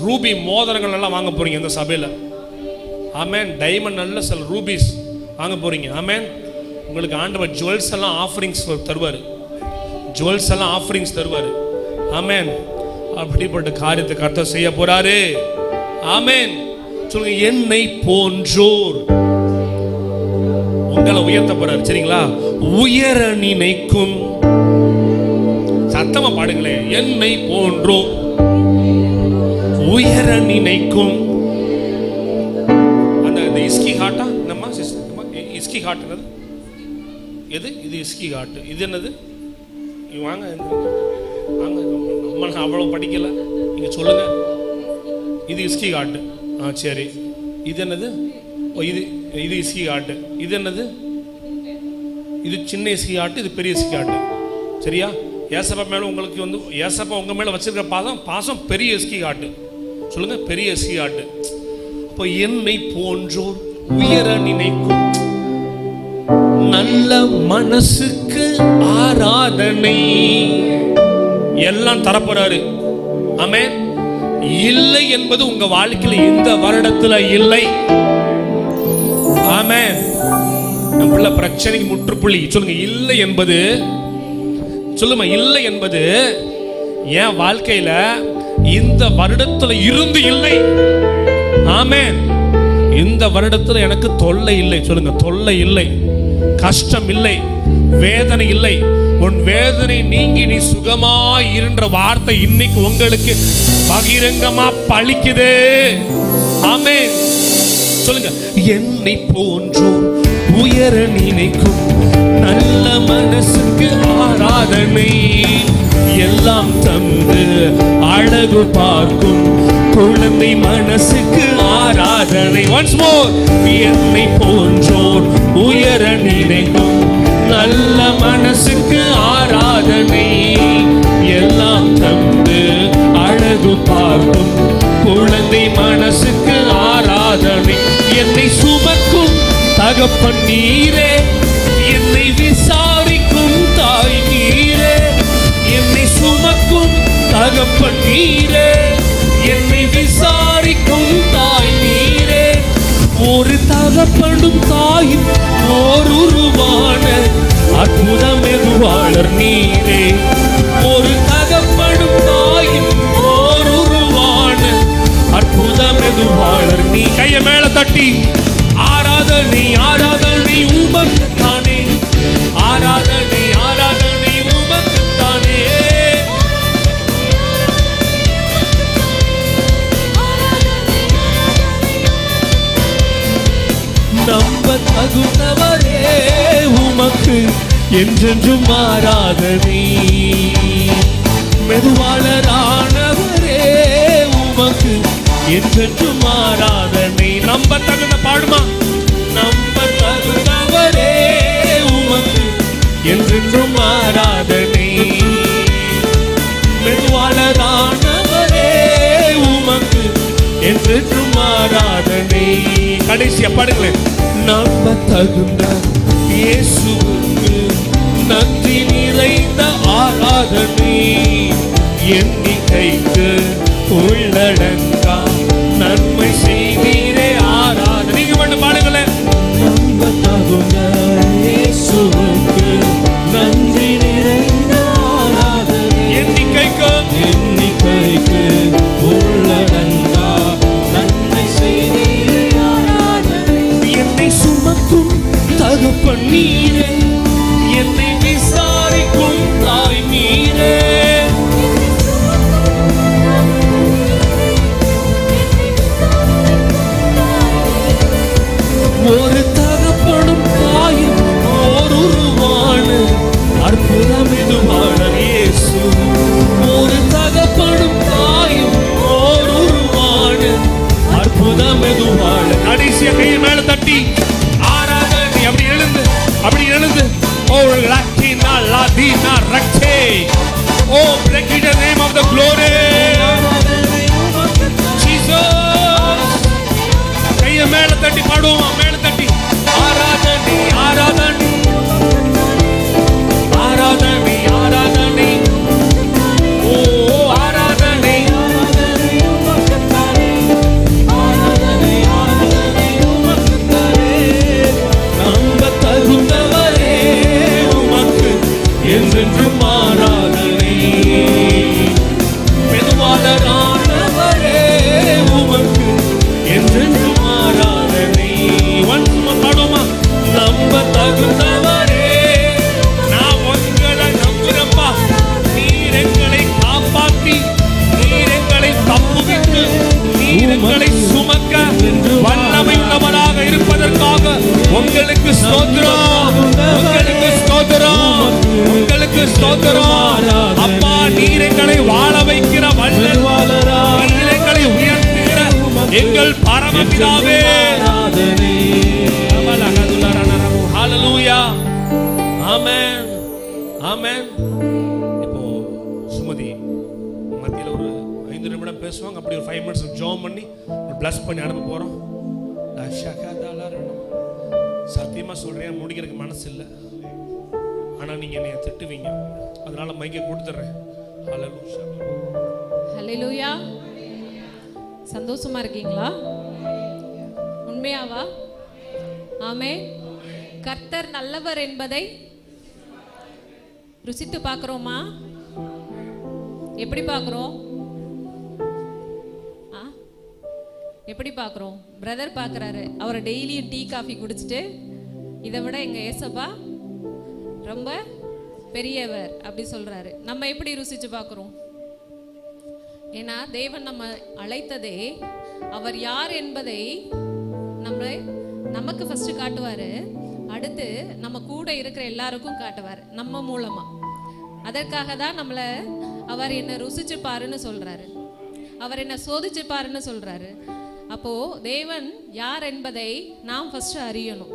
ரூபி மோதிரங்கள் எல்லாம் வாங்க போறீங்க இந்த சபையில. ஆமென். டைமண்ட் நல்ல சில ரூபீஸ் வாங்க போறீங்க. ஆமென். உங்களுக்கு ஆண்டவர் ஜுவல்ஸ் எல்லாம் ஆஃபரிங்ஸ் தருவாரு. ஜுவல்ஸ் எல்லாம் ஆஃபரிங்ஸ் தருவாரு. ஆமென். அப்படிப்பட்ட காரியத்தை கர்த்தர் செய்ய போறாரு. ஆமென். சொல்லுங்க, என்னை போன்றோர். உங்களை உயர்த்த போறாரு. சரிங்களா? உயர நினைக்கும். சத்தமா பாடுங்களே. என்னை போன்றோர் உயர நினைக்கும். அந்த இஸ்கி ஹாட்டா நம்ம இஸ்கி ஹாட் என்னது? எது இது? இஸ்கி ஹாட். இது என்னது? வாங்க வாங்க. அம்மா நான் அவ்வளோ படிக்கல, நீங்கள் சொல்லுங்க. இது இஸ்கி காட்டு. சரி. இது என்னது? இது இது இஸ்கி காட்டு. இது என்னது? இது சின்ன இஸ்கி காட்டு, இது பெரிய இஸ்கி காட்டு. சரியா? ஏசப்பா மேலே உங்களுக்கு ஏசப்பா உங்கள் மேலே வச்சிருக்க பாசம் பெரிய இஸ்கி காட்டு. சொல்லுங்க, பெரிய இஸ்கி காட்டு. அப்போ என்னை போன்றோர் உயர நினைக்கும். நல்ல மனசுக்கு ஆராதனை எல்லாம் தரப்போறாரு. ஆமென். இல்லை என்பது உங்க வாழ்க்கையில இந்த வருடத்துல இல்லை. ஆமென். நம்மள பிரச்சனைக்கு முற்றுப்புள்ளி. சொல்லுங்க, இல்லை என்பது. சொல்லுமா, இல்லை என்பது என் வாழ்க்கையில இந்த வருடத்துல இருந்து இல்லை. ஆமென். இந்த வருடத்துல எனக்கு தொல்லை இல்லை. சொல்லுங்க, தொல்லை இல்லை, கஷ்டம் இல்லை, வேதனை இல்லை. உன் வேதனை நீங்கி நீ சுகமாய் இருன்ற வார்த்தை இன்னைக்கு உங்களுக்கு பகிரங்கமா பலிக்குது. ஆமென். சொல்லுங்க, என்னை போன்றோர் உயர நினைக்கும். நல்ல மனசுக்கு ஆராதனை எல்லாம் தந்து அழகு பார்க்கும் குழந்தை மனசுக்கு ஆராதனை. once more. என்னை போன்றோர் உயர நினைக்கும். நல்ல மனசுக்கு ஆராதனை, எல்லாம் தந்து அழகு பார்க்கும் குழந்தை மனசுக்கு ஆராதனை. என்னை சுமக்கும் தகப்பன் நீரே, என்னை விசாரிக்கும் தாய் நீரே. என்னை சுமக்கும் தகப்பன் நீரே, என்னை விசாரிக்கும் தாய் நீரே. ஒரு தகப்பனும் தாயும் ஓர் உருவான அற்புதம் எதுவாளர் நீரே. ஒரு தகப்பனும் தாயும் ஓர் உருவான அற்புதம் எதுவாளர் நீ. கையை மேல தட்டி ஆராதனை ஆராதனை உமக்குத்தானே, ஆராதனை ஆராதனை உமக்குத்தானே. நம்ப தகுந்தவரே உமக்கு என்றென்றும் ஆராதனை. மெதுவாளரானவரே உமக்கு என்றென்றும் ஆராதனை. நம்ப தகுந்த பாடுமா, நம்ப தகுந்தவரே உமக்கு என்றென்றும் ஆராதனை. மெதுவாளரானவரே உமக்கு என்றென்றும் ஆராதனை. கடைசியா பாடுங்களேன். நம்ப தகுந்த இயேசுவுக்கு நன்றி நிறைந்த ஆராதனை, எண்ணிக்கைக்கு உள்ளடங்கா நன்மை செய்தீரே ஆராதனை. நீங்க மட்டும் பாடுங்களேன். நம்ப தகுந்த இயேசுவுக்கு நன்றி நிறைந்த ஆராதனை, எண்ணிக்கைக்கு உள்ளடங்கா நன்மை செய்தீரே ஆராதனை. என்னை சுமக்கும் தகப்பன் நீரே, என்னை விசாரிக்கும் தாய் நீரே. ஒரு தகப்பனும் தாயும் ஓர் உருவான அற்புதம் எதுவாளர் இயேசு. ஒரு தகப்பனும் தாயும் ஓர் உருவான அற்புதம் எதுவாளர். கடைசிய கையை மேல தட்டி ஆராதனை. அப்படி எழுந்து, அப்படி எழுந்து. ஓ லக்கினா லாதீனா ரக்ஷே. ஓ break the name of the glory Jesus. கையை மேல தட்டி பாடுவோம், மேல தட்டி ஆராதனை ஆராதனை ஆராதனை ஆராதனை. ஓ ஆராதனை ஆராதனை உமக்குத்தானே, ஆராதனை ஆராதனை உமக்குத்தானே. நம்ப தகுந்தவரே உமக்கு என்றென்றும் ஆராதனை. மெதுவாளரானவரே உமக்கு என்றென்றும் ஆராதனை. பாடுமா, நம்ப தகுந்தவரே. நான் உங்களை நம்புறப்பா. நீர் எங்களை காப்பாற்றி, நீர் எங்களை தப்புவித்து, நீர் எங்களை சுமக்க வல்லமை உள்ளவராக இருப்பதற்காக உங்களுக்கு ஸ்தோத்திரம், உங்களுக்கு ஸ்தோத்திரம், உங்களுக்கு ஸ்தோத்திரம். அப்பா, நீர் எங்களை வாழ வைக்கிற வல்லவரா, நீர் எங்களை உயர்த்துகிற எங்கள் பரமபிதாவே. ஹல்லேலூயா. ஆமென், ஆமென். இப்போ சுமதி மத்தியில் ஒரு 5 நிமிடம் பேசுவாங்க. அப்படி ஒரு 5 minutes ஜெபம் பண்ணி பிளஸ் பண்ணி அனுப்ப போறோம். சத்தியமா சொல்றேன், முடிக்கிறதுக்கு மனசு இல்லை. ஆனா நீங்க என்னைய திட்டுவீங்க, அதனால மைக்கை கொடுத்துறேன். ஹல்லேலூயா. சந்தோஷமா இருக்கீங்களா? உண்மையாவா? ஆமென். கர்த்தர் நல்லவர் என்பதை ருசித்து பார்க்கிறோமா? எப்படி பார்க்கிறோம்? எப்படி பார்க்கிறோம்? பிரதர் பார்க்கறாரு. அவர் டெய்லியும் டீ காஃபி குடிச்சிட்டு, இதை விட எங்க ஏசப்பா ரொம்ப பெரியவர் அப்படி சொல்றாரு. நம்ம எப்படி ருசிச்சு பார்க்கிறோம்? ஏன்னா தேவன் நம்ம அழைத்ததே அவர் யார் என்பதை நமக்கு ஃபர்ஸ்ட் காட்டுவாரு. அடுத்து நம்ம கூட இருக்கிற எல்லாருக்கும் காட்டுவார் நம்ம மூலமா. அதற்காக தான் நம்மளை அவர் என்ன ருசிச்சு பாருன்னு சொல்றாரு, அவர் என்ன சோதிச்சு பாருன்னு சொல்றாரு. அப்போ தேவன் யார் என்பதை நாம் ஃபர்ஸ்ட் அறியணும்.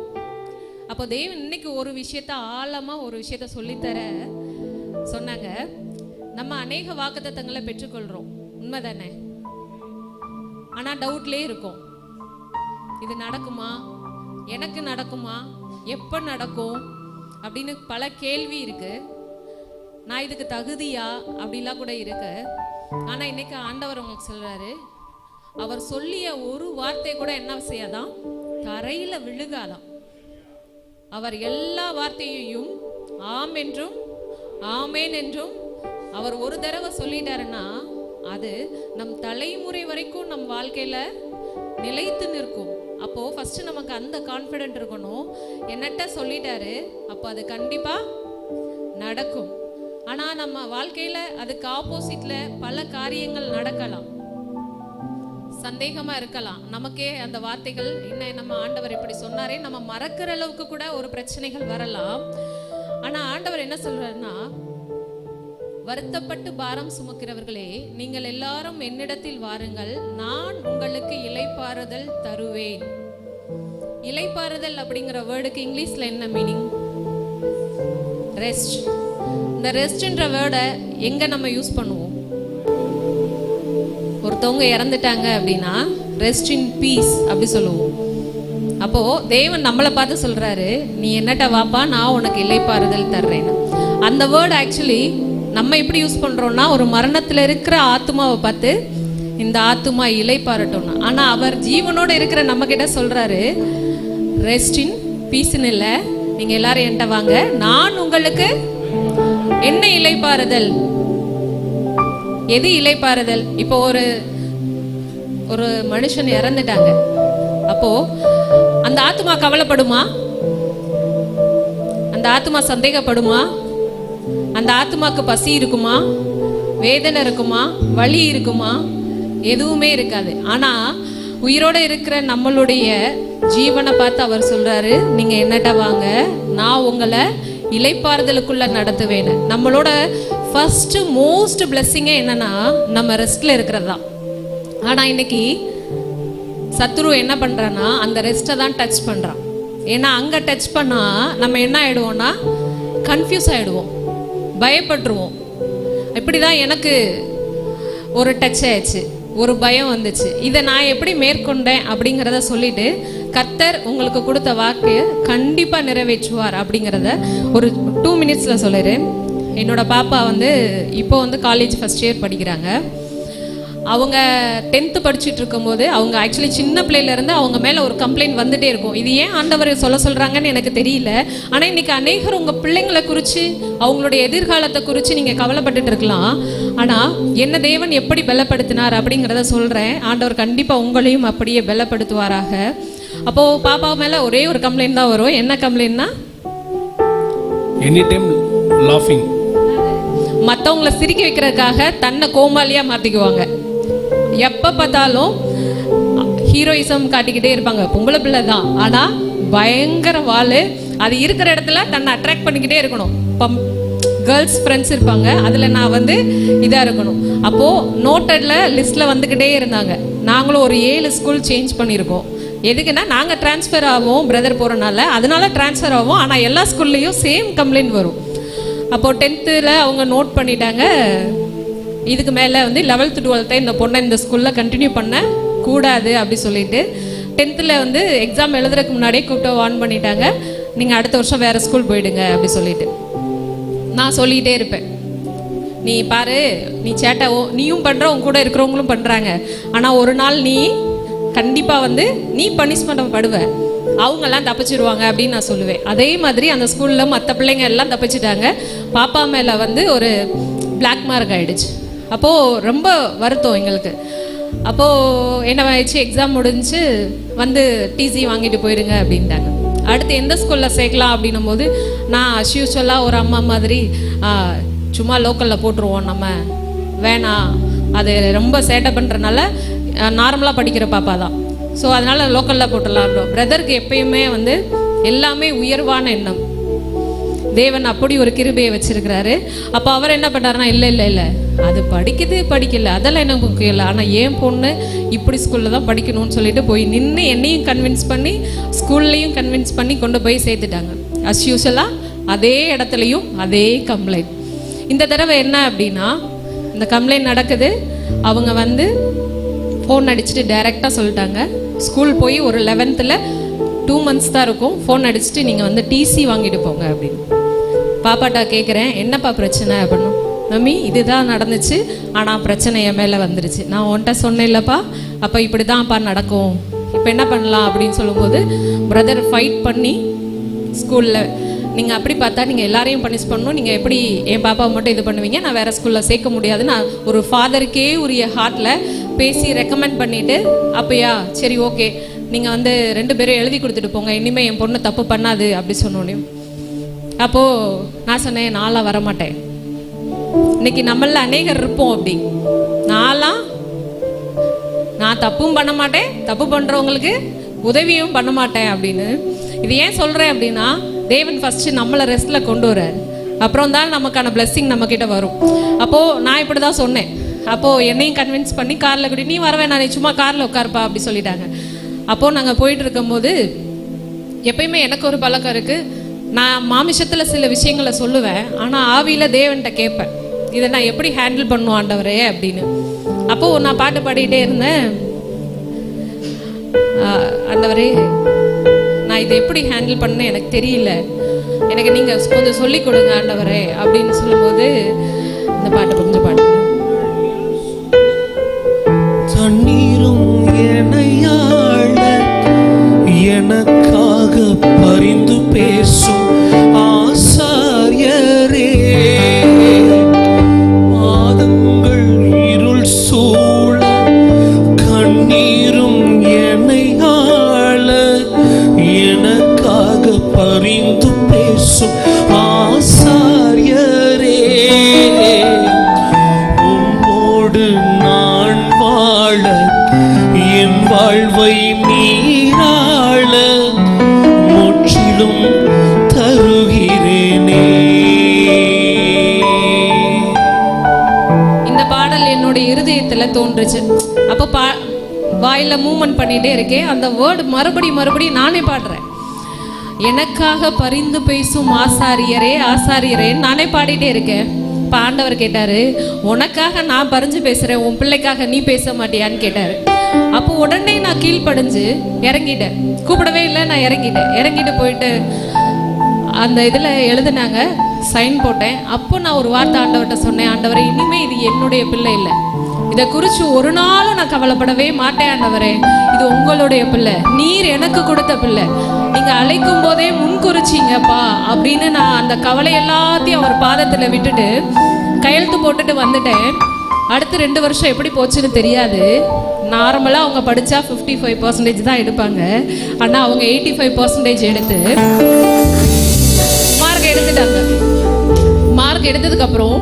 அப்போ தேவன் இன்னைக்கு ஒரு விஷயத்த ஆழமாக ஒரு விஷயத்த சொல்லித்தர சொன்னாங்க. நம்ம அநேக வாக்குத்தத்தங்களை பெற்றுக்கொள்கிறோம், உண்மைதானே? ஆனால் டவுட்லேயே இருக்கும், இது நடக்குமா, எனக்கு நடக்குமா, எப்போ நடக்கும் அப்படின்னு பல கேள்வி இருக்கு. நான் இதுக்கு தகுதியா அப்படிலாம் கூட இருக்கு. ஆனால் இன்னைக்கு ஆண்டவர் உங்களுக்கு சொல்றாரு, அவர் சொல்லிய ஒரு வார்த்தை கூட என்ன செய்யாதான், தரையில விழுகாதான். அவர் எல்லா வார்த்தையையும் ஆம் என்றும் ஆமேன் என்றும் அவர் ஒரு தடவை சொல்லிட்டாருன்னா அது நம் தலைமுறை வரைக்கும் நம் வாழ்க்கையில நிலைத்து நிற்கும். அப்போ ஃபர்ஸ்ட் நமக்கு அந்த கான்ஃபிடென்ட் இருக்கணும், என்னட்ட சொல்லிட்டாரு, அப்போ அது கண்டிப்பா நடக்கும். ஆனா நம்ம வாழ்க்கையில அதுக்கு ஆப்போசிட்ல பல காரியங்கள் நடக்கலாம், சந்தேகமா இருக்கலாம். நமக்கே அந்த வார்த்தைகள் என்ன, நம்ம ஆண்டவர் இப்படி சொன்னாரே, நம்ம மறக்கிற அளவுக்கு கூட ஒரு பிரச்சனைகள் வரலாம். ஆனா ஆண்டவர் என்ன சொல்றாருன்னா, வருத்தப்பட்டு பாரம் சுமக்கிறவர்களே, நீங்கள் எல்லாரும் என்னிடத்தில் வாருங்கள், நான் உங்களுக்கு இளைப்பாறுதல் தருவேன். இளைப்பாறுதல் அப்படிங்கிற வேர்டுக்கு இங்கிலீஷ்ல என்ன மீனிங்? ரெஸ்ட். இந்த ரெஸ்ட்ன்ற வேர்டை எங்க நம்ம யூஸ் பண்ணுவோம்? ஒருத்தவங்க இறந்துட்டாங்க அப்படின்னா ரெஸ்ட் இன் பீஸ் அப்படி சொல்லுவோம். அப்போ தேவன் நம்மளை பார்த்து சொல்றாரு, நீ என்னட்ட வாப்பா, நான் உனக்கு இளைப்பாறுதல் தர்றேன்னு. அந்த வேர்டு ஆக்சுவலி நம்ம எப்படி யூஸ் பண்றோம்னா, ஒரு மரணத்துல இருக்கிற ஆத்மாவை பார்த்து இந்த ஆத்மா இளைப்பாறட்டும்னா. ஆனா அவர் ஜீவனோட இருக்கிற நம்ம கிட்ட சொல்றாரு, ரெஸ்ட் இன் பீஸ்ன்னு இல்லை, நீங்க எல்லாரும் என்கிட்ட வாங்க, நான் உங்களுக்கு என்ன இளைப்பாறுதல். எது இளைப்பாறுதல்? இப்போ ஒரு மனுஷன் இறந்துட்டாங்க, அப்போ அந்த ஆத்மா கவலைப்படுமா? அந்த ஆத்மா சந்தேகப்படுமா? அந்த ஆத்மாக்கு பசி இருக்குமா? வேதனை இருக்குமா? வலி இருக்குமா? எதுவுமே இருக்காது. ஆனா உயிரோட இருக்கிற நம்மளுடைய ஜீவனை பார்த்து அவர் சொல்றாரு, நீங்க என்னட்ட வாங்க, நான் உங்களை இளைப்பாறுதலுக்குள்ள நடத்துவேன். நம்மளோட ஃபர்ஸ்ட் மோஸ்ட் பிளெஸ்ஸிங்கே என்னன்னா, நம்ம ரெஸ்ட்ல இருக்கிறது தான். ஆனா இன்னைக்கு சத்துரு என்ன பண்றான்னா, அந்த ரெஸ்ட்டை தான் டச் பண்றான். ஏன்னா அங்க டச் பண்ணா நம்ம என்ன ஆயிடுவோம்னா, கன்ஃபியூஸ் ஆயிடுவோம், பயப்பட்டுருவோம். இப்படிதான் எனக்கு ஒரு டச் ஆயிடுச்சு, ஒரு பயம் வந்துச்சு. இதை நான் எப்படி மேற்கொண்டேன் அப்படிங்கிறத சொல்லிட்டு, கர்த்தர் உங்களுக்கு கொடுத்த வாக்கு கண்டிப்பா நிறைவேற்றுவார் அப்படிங்கிறத ஒரு 2 minutesல சொல்லிடுறேன். என்னோட பாப்பா இப்போ காலேஜ் ஃபர்ஸ்ட் இயர் படிக்கிறாங்க. அவங்க 10th படிச்சுட்டு இருக்கும்போது, அவங்க ஆக்சுவலி சின்ன பிள்ளையிலேருந்து அவங்க மேலே ஒரு கம்ப்ளைண்ட் வந்துட்டே இருக்கும். இது ஏன் ஆண்டவர் சொல்கிறாங்கன்னு எனக்கு தெரியல. ஆனால் இன்னைக்கு அநேகர் உங்கள் பிள்ளைங்களை குறித்து, அவங்களுடைய எதிர்காலத்தை குறித்து நீங்கள் கவலைப்பட்டுட்டு இருக்கலாம். ஆனால் என்ன தேவன் எப்படி பலப்படுத்தினார் அப்படிங்கிறத சொல்கிறேன். ஆண்டவர் கண்டிப்பாக உங்களையும் அப்படியே பலப்படுத்துவாராக. அப்போது பாப்பா மேலே ஒரே ஒரு கம்ப்ளைண்ட் தான் வரும். என்ன கம்ப்ளைண்ட்னா, எனி டைம் லாஃபிங். மற்றவங்களை சிரிக்க வைக்கிறதுக்காக தன்னை கோமாளியாக மாற்றிக்குவாங்க. எப்போ பார்த்தாலும் ஹீரோயிசம் காட்டிக்கிட்டே இருப்பாங்க. பொம்பளை பிள்ளை தான், ஆனால் பயங்கர வாள். அது இருக்கிற இடத்துல தன்னை அட்ராக்ட் பண்ணிக்கிட்டே இருக்கணும். கேர்ள்ஸ் ஃப்ரெண்ட்ஸ் இருப்பாங்க, அதில் நான் இதாக இருக்கணும். அப்போது நோட்டடில் லிஸ்ட்டில் வந்துக்கிட்டே இருந்தாங்க. நாங்களும் ஒரு 7 ஸ்கூல் சேஞ்ச் பண்ணியிருக்கோம். எதுக்குன்னா, நாங்கள் ட்ரான்ஸ்ஃபர் ஆகும், பிரதர் போகிறனால, அதனால ட்ரான்ஸ்ஃபர் ஆகும். ஆனால் எல்லா ஸ்கூல்லையும் சேம் கம்ப்ளைண்ட் வரும். அப்போது 10th அவங்க நோட் பண்ணிட்டாங்க, இதுக்கு மேலே 11th 12th இந்த பொண்ணை இந்த ஸ்கூலில் கண்டினியூ பண்ண கூடாது அப்படி சொல்லிட்டு 10th எக்ஸாம் எழுதுறதுக்கு முன்னாடியே கூப்பிட்டு வார்ன் பண்ணிட்டாங்க, நீங்கள் அடுத்த வருஷம் வேறு ஸ்கூல் போயிடுங்க அப்படி சொல்லிட்டு. நான் சொல்லிகிட்டே இருப்பேன், நீ பாரு, நீ சேட்டாவோ நீயும் பண்ணுற, உன் கூட இருக்கிறவங்களும் பண்ணுறாங்க, ஆனால் ஒரு நாள் நீ கண்டிப்பாக நீ பனிஷ்மெண்ட் படுவ, அவங்கெல்லாம் தப்பிச்சிடுவாங்க அப்படின்னு நான் சொல்லுவேன். அதே மாதிரி அந்த ஸ்கூலில் மற்ற பிள்ளைங்க எல்லாம் தப்பிச்சிட்டாங்க. பாப்பா மேலே ஒரு பிளாக் மார்க் ஆகிடுச்சு. அப்போது ரொம்ப வருத்தம் எங்களுக்கு. அப்போது என்ன ஆயிடுச்சு, எக்ஸாம் முடிஞ்சு டிசி வாங்கிட்டு போயிருங்க அப்படின்ட்டாங்க. அடுத்து எந்த ஸ்கூலில் சேர்க்கலாம் அப்படின்னும் போது, நான் அஸ்யூஸ்வலாக ஒரு அம்மா மாதிரி சும்மா லோக்கலில் போட்டுருவோம், நம்ம வேணாம், அது ரொம்ப சேட்டை பண்ணுறனால, நார்மலாக படிக்கிற பாப்பா தான், ஸோ அதனால் லோக்கலில் போட்டுடலாம். பிரதருக்கு எப்பயுமே எல்லாமே உயர்வான எண்ணம். தேவன் அப்படி ஒரு கிருபையை வச்சிருக்கிறாரு. அப்போ அவர் என்ன பண்ணாருன்னா, இல்லை அது படிக்கல அதெல்லாம் எனக்கு முக்கியம் இல்லை, ஆனால் என் பொண்ணு இப்படி ஸ்கூலில் தான் படிக்கணும்னு சொல்லிட்டு போய் நின்று என்னையும் கன்வின்ஸ் பண்ணி ஸ்கூல்லையும் கன்வின்ஸ் பண்ணி கொண்டு போய் சேர்த்துட்டாங்க. அஸ் யூஷுவலாக அதே இடத்துலையும் அதே கம்ப்ளைண்ட். இந்த தடவை என்ன அப்படின்னா, இந்த கம்ப்ளைண்ட் நடக்குது. அவங்க வந்து ஃபோன் அடிச்சுட்டு டைரெக்டாக சொல்லிட்டாங்க, ஸ்கூல் போய் ஒரு 11th 2 months தான் இருக்கும், ஃபோன் அடிச்சுட்டு நீங்கள் வந்து டிசி வாங்கிட்டு போங்க அப்படின்னு. பாப்பாட்டா கேட்குறேன், என்னப்பா பிரச்சனை அப்படின்னு. மம்மி இதுதான் நடந்துச்சு, ஆனால் பிரச்சனை என் மேலே வந்துருச்சு. நான் உன்கிட்ட சொன்னேன் இல்லைப்பா, அப்போ இப்படி தான்ப்பா நடக்கும், இப்போ என்ன பண்ணலாம் அப்படின்னு சொல்லும்போது, பிரதர் ஃபைட் பண்ணி ஸ்கூலில் நீங்கள் அப்படி பார்த்தா நீங்கள் எல்லாரையும் பனிஷ் பண்ணணும், நீங்கள் எப்படி என் பாப்பாவை மட்டும் இது பண்ணுவீங்க, நான் வேறு ஸ்கூலில் சேர்க்க முடியாது. நான் ஒரு ஃபாதருக்கே உரிய ஹார்ட்டில் பேசி ரெக்கமெண்ட் பண்ணிவிட்டு, அப்போயா சரி ஓகே நீங்கள் வந்து 2 பேரும் எழுதி கொடுத்துட்டு போங்க, இனிமேல் என் பொண்ணு தப்பு பண்ணாது அப்படி சொன்னோன்னே. அப்போது நான் சொன்னேன், நான்லாம் வரமாட்டேன். இன்னைக்கு நம்மள அநேகர் இருப்போம் அப்படி, நான் தப்பும் பண்ண மாட்டேன், தப்பு பண்ணுறவங்களுக்கு உதவியும் பண்ண மாட்டேன் அப்படின்னு. இது ஏன் சொல்கிறேன் அப்படின்னா, தேவன் ஃபஸ்ட்டு நம்மளை ரெஸ்ட்டில் கொண்டு வர்றார், அப்புறம் தான் நமக்கான பிளெஸ்ஸிங் நம்மக்கிட்ட வரும். அப்போது நான் இப்படி தான் சொன்னேன். அப்போது என்னையும் கன்வின்ஸ் பண்ணி காரில் கூட்டி, நீ வரவே, நான் சும்மா காரில் உட்காருப்பா அப்படி சொல்லிட்டாங்க. அப்போது நாங்கள் போயிட்டு இருக்கும்போது, எப்பயுமே எனக்கு ஒரு பழக்கம் இருக்குது, நான் மாமிஷத்தில் சில விஷயங்களை சொல்லுவேன், ஆனால் ஆவியில் தேவன்கிட்ட கேட்பேன், இதை நான் எப்படி ஹேண்டில் பண்ணுவோம் ஆண்டவரே அப்படின்னு. அப்போது நான் பாட்டு பாடிக்கிட்டே இருந்தேன், ஆண்டவரே நான் இதை எப்படி ஹேண்டில் பண்ணேன்னு எனக்கு தெரியல, எனக்கு நீங்கள் கொஞ்சம் சொல்லி கொடுங்க ஆண்டவரே அப்படின்னு சொல்லும்போது இந்த பாட்டு கொஞ்சம் பாட்டு. தண்ணீரும் எனையாள எனக்காக பரிந்து பேசும் ஆசாரியரே, மாதங்கள் இருள் சூழ கண்ணீரும் எனையாள எனக்காக பரிந்து பேசும் ஆசாரியரே, உம்மோடு நான் வாழ என் வாழ்வை நீராள முற்றிலும் தருகிறேனே. இந்த பாடல் என்னுடைய இருதயத்துல தோன்றுச்சு. அப்போ வாயில மூவ்மெண்ட் பண்ணிட்டே இருக்கேன், அந்த வேர்டு மறுபடியும் நானே பாடுறேன். எனக்காக பரிந்து பேசும் ஆசாரியரே நானே பாடிட்டே இருக்கேன். இப்போ ஆண்டவர் கேட்டாரு, உனக்காக நான் பரிஞ்சு பேசுறேன், உன் பிள்ளைக்காக நீ பேச மாட்டியான்னு கேட்டாரு. அப்போ உடனே நான் கீழ்ப்படிஞ்சு இறங்கிட்டேன், கூப்பிடவே இல்லை, நான் இறங்கிட்டு போயிட்டு அந்த இதில் எழுதுனாங்க, சைன் போட்டேன். அப்போ நான் ஒரு வார்த்தை ஆண்டவர்கிட்ட சொன்னேன், ஆண்டவரே இனிமே இது என்னுடைய பிள்ளை இல்லை, இதை குறித்து ஒரு நாளும் நான் கவலைப்படவே மாட்டேன் ஆண்டவரே, இது உங்களுடைய பிள்ளை, நீர் எனக்கு கொடுத்த பிள்ளை, நீங்கள் அழைக்கும் போதே முன்குறிச்சிங்கப்பா அப்படின்னு நான் அந்த கவலை எல்லாத்தையும் அவர் பாதத்தில் விட்டுட்டு கையெழுத்து போட்டுட்டு வந்துட்டேன். அடுத்து 2 வருஷம் எப்படி போச்சுன்னு தெரியாது. நார்மலாக அவங்க படித்தா 55% தான் எடுப்பாங்க, ஆனால் அவங்க 85% எடுத்து மார்க் எடுத்துட்டாங்க. மார்க் எடுத்ததுக்கப்புறம்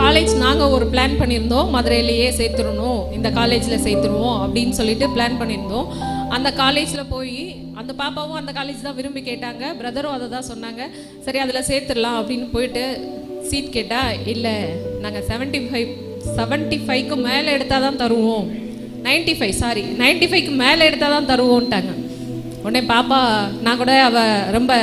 காலேஜ் நாங்கள் ஒரு பிளான் பண்ணியிருந்தோம், மதுரையிலேயே சேர்த்துடணும், இந்த காலேஜில் சேர்த்துருவோம் அப்படின்னு சொல்லிட்டு பிளான் பண்ணியிருந்தோம். அந்த காலேஜில் போய் அந்த பாப்பாவும் அந்த காலேஜ் தான் விரும்பி கேட்டாங்க, பிரதரும் அதை தான் சொன்னாங்க. சரி அதில் சேர்த்துடலாம் அப்படின்னு போயிட்டு சீட் கேட்டால், இல்லை நாங்கள் 75க்கு மேலே எடுத்தால் தான் தருவோம், 95க்கு மேலே எடுத்தால் தான் தருவோன்ட்டாங்க. உடனே பாப்பா, நான் கூட அவள் ரொம்ப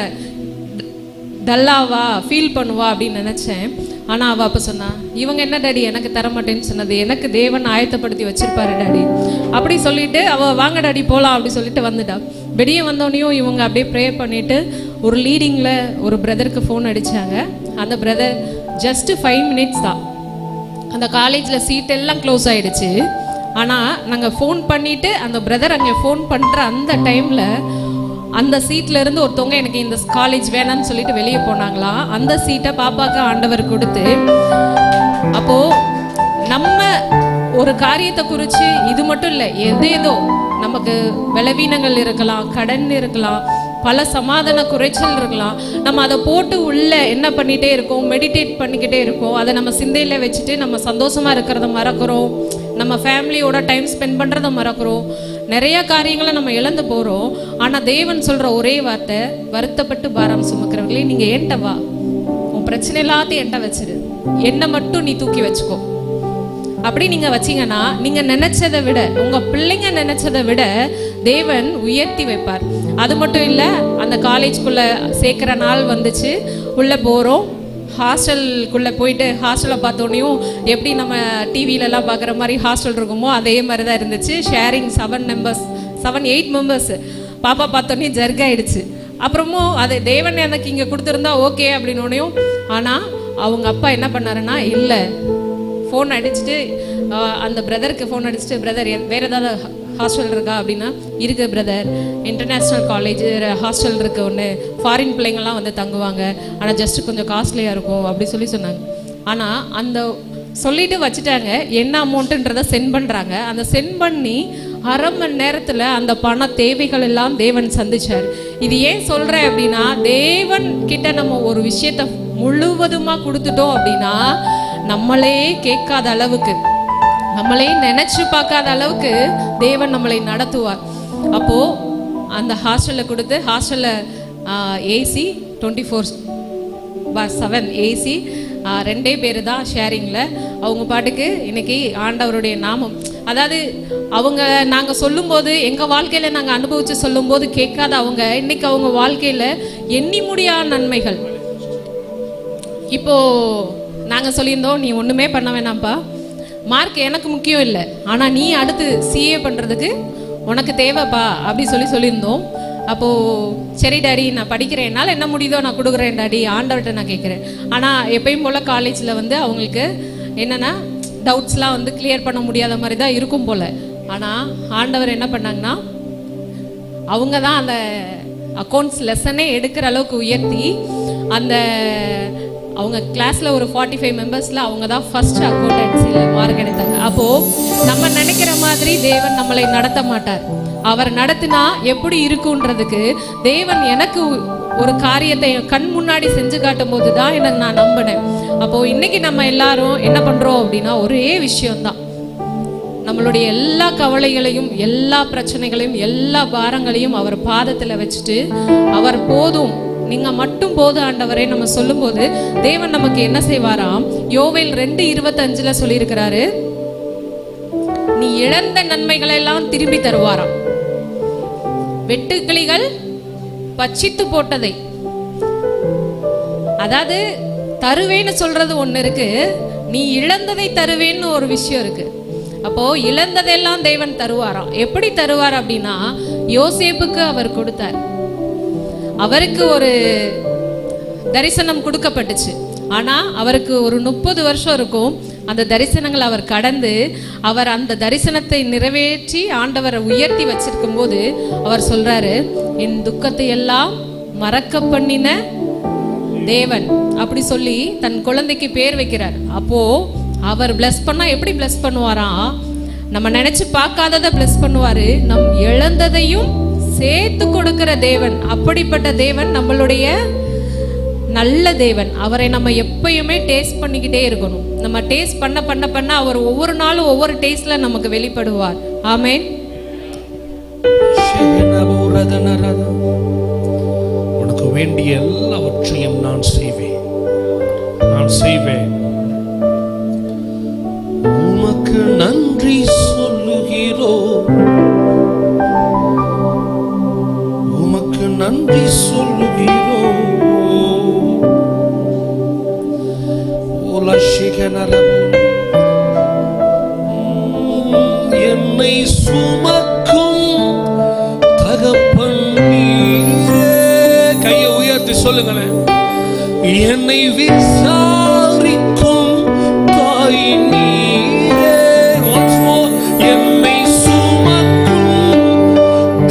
டல்லாவா ஃபீல் பண்ணுவா அப்படின்னு நினச்சேன். ஆனால் அவள் அப்போ சொன்னா, இவங்க என்ன டாடி எனக்கு தரமாட்டேன்னு சொன்னது, எனக்கு தேவன் ஆயத்தப்படுத்தி வச்சிருப்பாரு டாடி அப்படி சொல்லிட்டு அவள் வாங்க டாடி போகலாம் அப்படி சொல்லிட்டு வந்துட்டா. வெளியே வந்தோடனையும் இவங்க அப்படியே ப்ரே பண்ணிவிட்டு ஒரு லீடிங்கில் ஒரு பிரதருக்கு ஃபோன் அடித்தாங்க. அந்த பிரதர் ஜஸ்ட்டு 5 minutes தான், அந்த காலேஜில் சீட் எல்லாம் க்ளோஸ் ஆகிடுச்சு. ஆனால் நாங்கள் ஃபோன் பண்ணிவிட்டு அந்த பிரதர் அங்கே ஃபோன் பண்ணுற அந்த டைமில் அந்த சீட்டில் இருந்து ஒருத்தவங்க எனக்கு இந்த காலேஜ் வேணான்னு சொல்லிட்டு வெளியே போனாங்களாம். அந்த சீட்டை பாப்பாவுக்கு ஆண்டவர் கொடுத்து, அப்போது நம்ம ஒரு காரியத்தை குறித்து இது மட்டும் இல்லை, ஏதோ நமக்கு பலவீனங்கள் இருக்கலாம், கடன் இருக்கலாம், பல சமாதான குறைச்சல் இருக்கலாம், நம்ம அதை போட்டு உள்ள என்ன பண்ணிகிட்டே இருக்கோம், மெடிடேட் பண்ணிக்கிட்டே இருக்கோம். அதை நம்ம சிந்தையில் வச்சுட்டு நம்ம சந்தோஷமாக இருக்கிறத மறக்கிறோம், நம்ம ஃபேமிலியோட டைம் ஸ்பெண்ட் பண்ணுறத மறக்கிறோம், நிறைய காரியங்களை நம்ம இழந்து போகிறோம். ஆனால் தேவன் சொல்கிற ஒரே வார்த்தை, வருத்தப்பட்டு பாரம் சுமக்கிறவர்களே நீங்கள் என்கிட்ட வா, உன் பிரச்சனை எல்லாத்தையும் என்கிட்ட வச்சிரு, என்னை மட்டும் நீ தூக்கி வச்சுக்கோ. அப்படி நீங்கள் வச்சிங்கன்னா நீங்கள் நினச்சதை விட, உங்கள் பிள்ளைங்க நினச்சதை விட தேவன் உயர்த்தி வைப்பார். அது மட்டும் இல்லை, அந்த காலேஜ்குள்ளே சேர்க்குற நாள் வந்துச்சு. உள்ளே போகிறோம், ஹாஸ்டலுக்குள்ளே போயிட்டு ஹாஸ்டலை பார்த்தோன்னையும் எப்படி நம்ம டிவிலெலாம் பார்க்குற மாதிரி ஹாஸ்டல் இருக்குமோ அதே மாதிரி தான் இருந்துச்சு. Sharing 7-8 members. பாப்பா பார்த்தோன்னே ஜர்காயிடுச்சு. அப்புறமும் அது தேவன் எனக்கு இங்கே கொடுத்துருந்தா ஓகே அப்படின்னோடனையும். ஆனால் அவங்க அப்பா என்ன பண்ணாருன்னா, இல்லை, ஃபோன் அடிச்சுட்டு அந்த பிரதருக்கு ஃபோன் அடிச்சுட்டு, பிரதர் வேறு ஏதாவது ஹாஸ்டல் இருக்கா அப்படின்னா, இருக்குது பிரதர், இன்டர்நேஷ்னல் காலேஜ் ஹாஸ்டல் இருக்குது ஒன்று, ஃபாரின் பிள்ளைங்கள்லாம் வந்து தங்குவாங்க, ஆனால் ஜஸ்ட்டு கொஞ்சம் காஸ்ட்லியாக இருக்கும் அப்படி சொன்னாங்க. ஆனால் அந்த சொல்லிட்டு வச்சுட்டாங்க. என்ன அமௌண்ட்டுன்றதை சென்ட் பண்ணுறாங்க. அந்த சென்ட் பண்ணி அரை மணி நேரத்தில் அந்த பண தேவைகள் எல்லாம் தேவன் சந்திச்சார். இது ஏன் சொல்கிறேன் அப்படின்னா, தேவன் கிட்ட நம்ம ஒரு விஷயத்தை முழுவதுமாக கொடுத்துட்டோம் அப்படின்னா நம்மளே கேட்காத அளவுக்கு, நம்மளே நினைச்சு பார்க்காத அளவுக்கு தேவன் நம்மளை நடத்துவார். அப்போ அந்த ஹாஸ்டலில் கொடுத்து, ஹாஸ்டலில் ஏசி 24/7 ஏசி, 2 பேர் தான் ஷேரிங்கில். அவங்க பாட்டுக்கு இன்னைக்கு ஆண்டவருடைய நாமம், அதாவது அவங்க நாங்கள் சொல்லும்போது, எங்கள் வாழ்க்கையில் நாங்கள் அனுபவித்து சொல்லும்போது கேட்காத அவங்க இன்னைக்கு அவங்க வாழ்க்கையில் எண்ணி முடியாத நன்மைகள். இப்போது நாங்கள் சொல்லியிருந்தோம், நீ ஒன்றுமே பண்ண வேணாம்ப்பா, மார்க் எனக்கு முக்கியம் இல்லை, ஆனால் நீ அடுத்து சிஏ பண்ணுறதுக்கு உனக்கு தேவைப்பா அப்படி சொல்லியிருந்தோம். அப்போது சரி டாடி, நான் படிக்கிறேன், என்னால் என்ன முடியுதோ நான் கொடுக்குறேன் டாடி, ஆண்டவர்கிட்ட நான் கேட்குறேன். ஆனால் எப்பயும் போல் காலேஜில் வந்து அவங்களுக்கு என்னென்னா டவுட்ஸ்லாம் வந்து கிளியர் பண்ண முடியாத மாதிரி தான் இருக்கும் போல். ஆனால் ஆண்டவர் என்ன பண்ணாங்கன்னா, அவங்க தான் அந்த அக்கௌண்ட்ஸ் லெசனே எடுக்கிற அளவுக்கு உயர்த்தி, அந்த அவங்க கிளாஸில் ஒரு 45 மெம்பர்ஸில் அவங்க தான் ஃபர்ஸ்ட் அக்கௌண்டன்சியில் மார்க் எடுத்தாங்க. அப்போது நம்ம நினைக்கிற மாதிரி தேவன் நம்மளை நடத்த மாட்டார். அவர் நடத்தினா எப்படி இருக்குன்றதுக்கு தேவன் எனக்கு ஒரு காரியத்தை கண் முன்னாடி செஞ்சு காட்டும் போது தான் எனக்கு நான் நம்பினேன். அப்போது இன்னைக்கு நம்ம எல்லாரும் என்ன பண்ணுறோம் அப்படின்னா, ஒரே விஷயம்தான், நம்மளுடைய எல்லா கவலைகளையும், எல்லா பிரச்சனைகளையும், எல்லா பாரங்களையும் அவர் பாதத்தில் வச்சுட்டு, அவர் போதும், நீங்க மட்டும் போதும் ஆண்டவரே நம்ம சொல்லும்போது தேவன் நமக்கு என்ன செய்வாராம்? யோவேல் 2:25 சொல்லியிருக்கிறாரு, நீ இழந்த நன்மைகளை எல்லாம் திரும்பி தருவாராம். வெட்டுக்கிளிகள் பச்சித்து போட்டதை, அதாவது தருவேன்னு சொல்றது ஒண்ணு இருக்கு, நீ இழந்ததை தருவேன்னு ஒரு விஷயம் இருக்கு. அப்போ இழந்ததெல்லாம் தேவன் தருவாராம். எப்படி தருவார் அப்படின்னா, யோசேப்புக்கு அவர் கொடுத்தார். அவருக்கு ஒரு தரிசனம் கொடுக்கப்பட்டுச்சு. ஆனா அவருக்கு ஒரு 30 வருஷம் இருக்கும். அந்த தரிசனங்கள் அவர் கடந்து, அவர் அந்த தரிசனத்தை நிறைவேற்றி ஆண்டவரை உயர்த்தி வச்சிருக்கும் போது அவர் சொல்றாரு, என் துக்கத்தை எல்லாம் மறக்க பண்ணின தேவன் அப்படி சொல்லி தன் குழந்தைக்கு பேர் வைக்கிறார். அப்போ அவர் பிளஸ் பண்ணா எப்படி பிளஸ் பண்ணுவாராம்? நம்ம நினைச்சு பார்க்காததை பிளஸ் பண்ணுவாரு. நம் இழந்ததையும் சேர்த்து கொடுக்கிற தேவன். அப்படிப்பட்ட தேவன் நம்மளுடைய நல்ல தேவன். அவரை நம்ம எப்பயுமே டேஸ்ட் பண்ணிக்கிட்டே இருக்கணும். நம்ம டேஸ்ட் பண்ண பண்ண பண்ண அவர் ஒவ்வொரு நாளும் ஒவ்வொரு டேஸ்ட்ல நமக்கு வெளிப்படுவார். ஆமென். உனக்கு வேண்டிய எல்லாவற்றையும் நான் செய்வேன், நான் செய்வேன். உமக்கு நன்றி சொல்லுகிறோம், உமக்கு நன்றி சொல்லுகிறோம். என்னை சுமக்கும் தகப்பன் நீரே. கையை உயர்த்தி சொல்லுங்களேன். என்னை விசாரிக்கும் தாய் நீரே. என்னை சுமக்கும்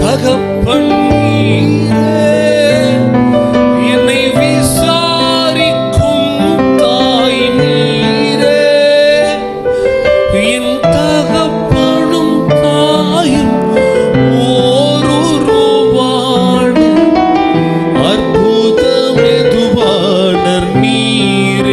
தகப்பன் நீரே. என்னை விசாரிக்கும் தாய் நீரே. என் தகப்பனும் தாயும் ஓருருவான அற்புதமெதுவானர் நீரே.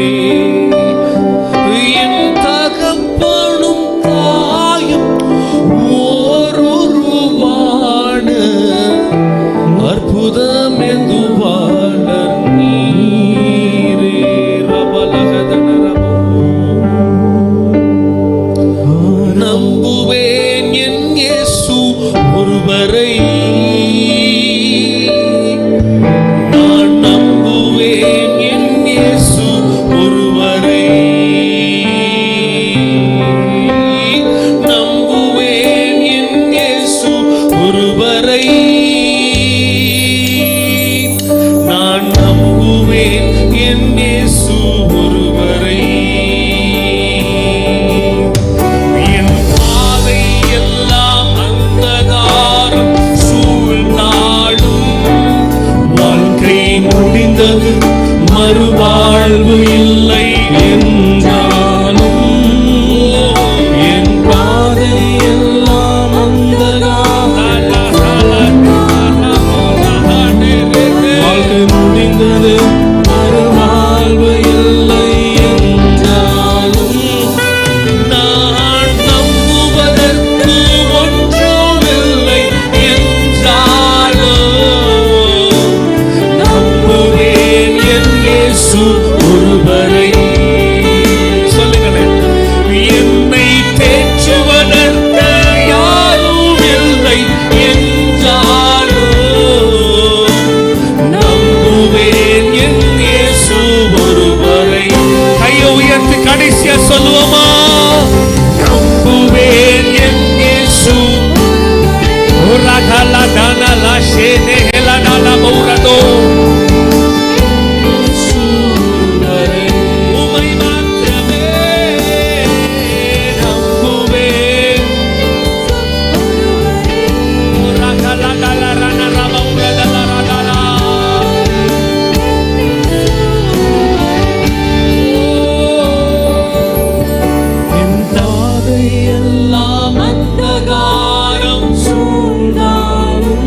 எல்லாம் அந்தகாரம் சூழ்ந்தாலும்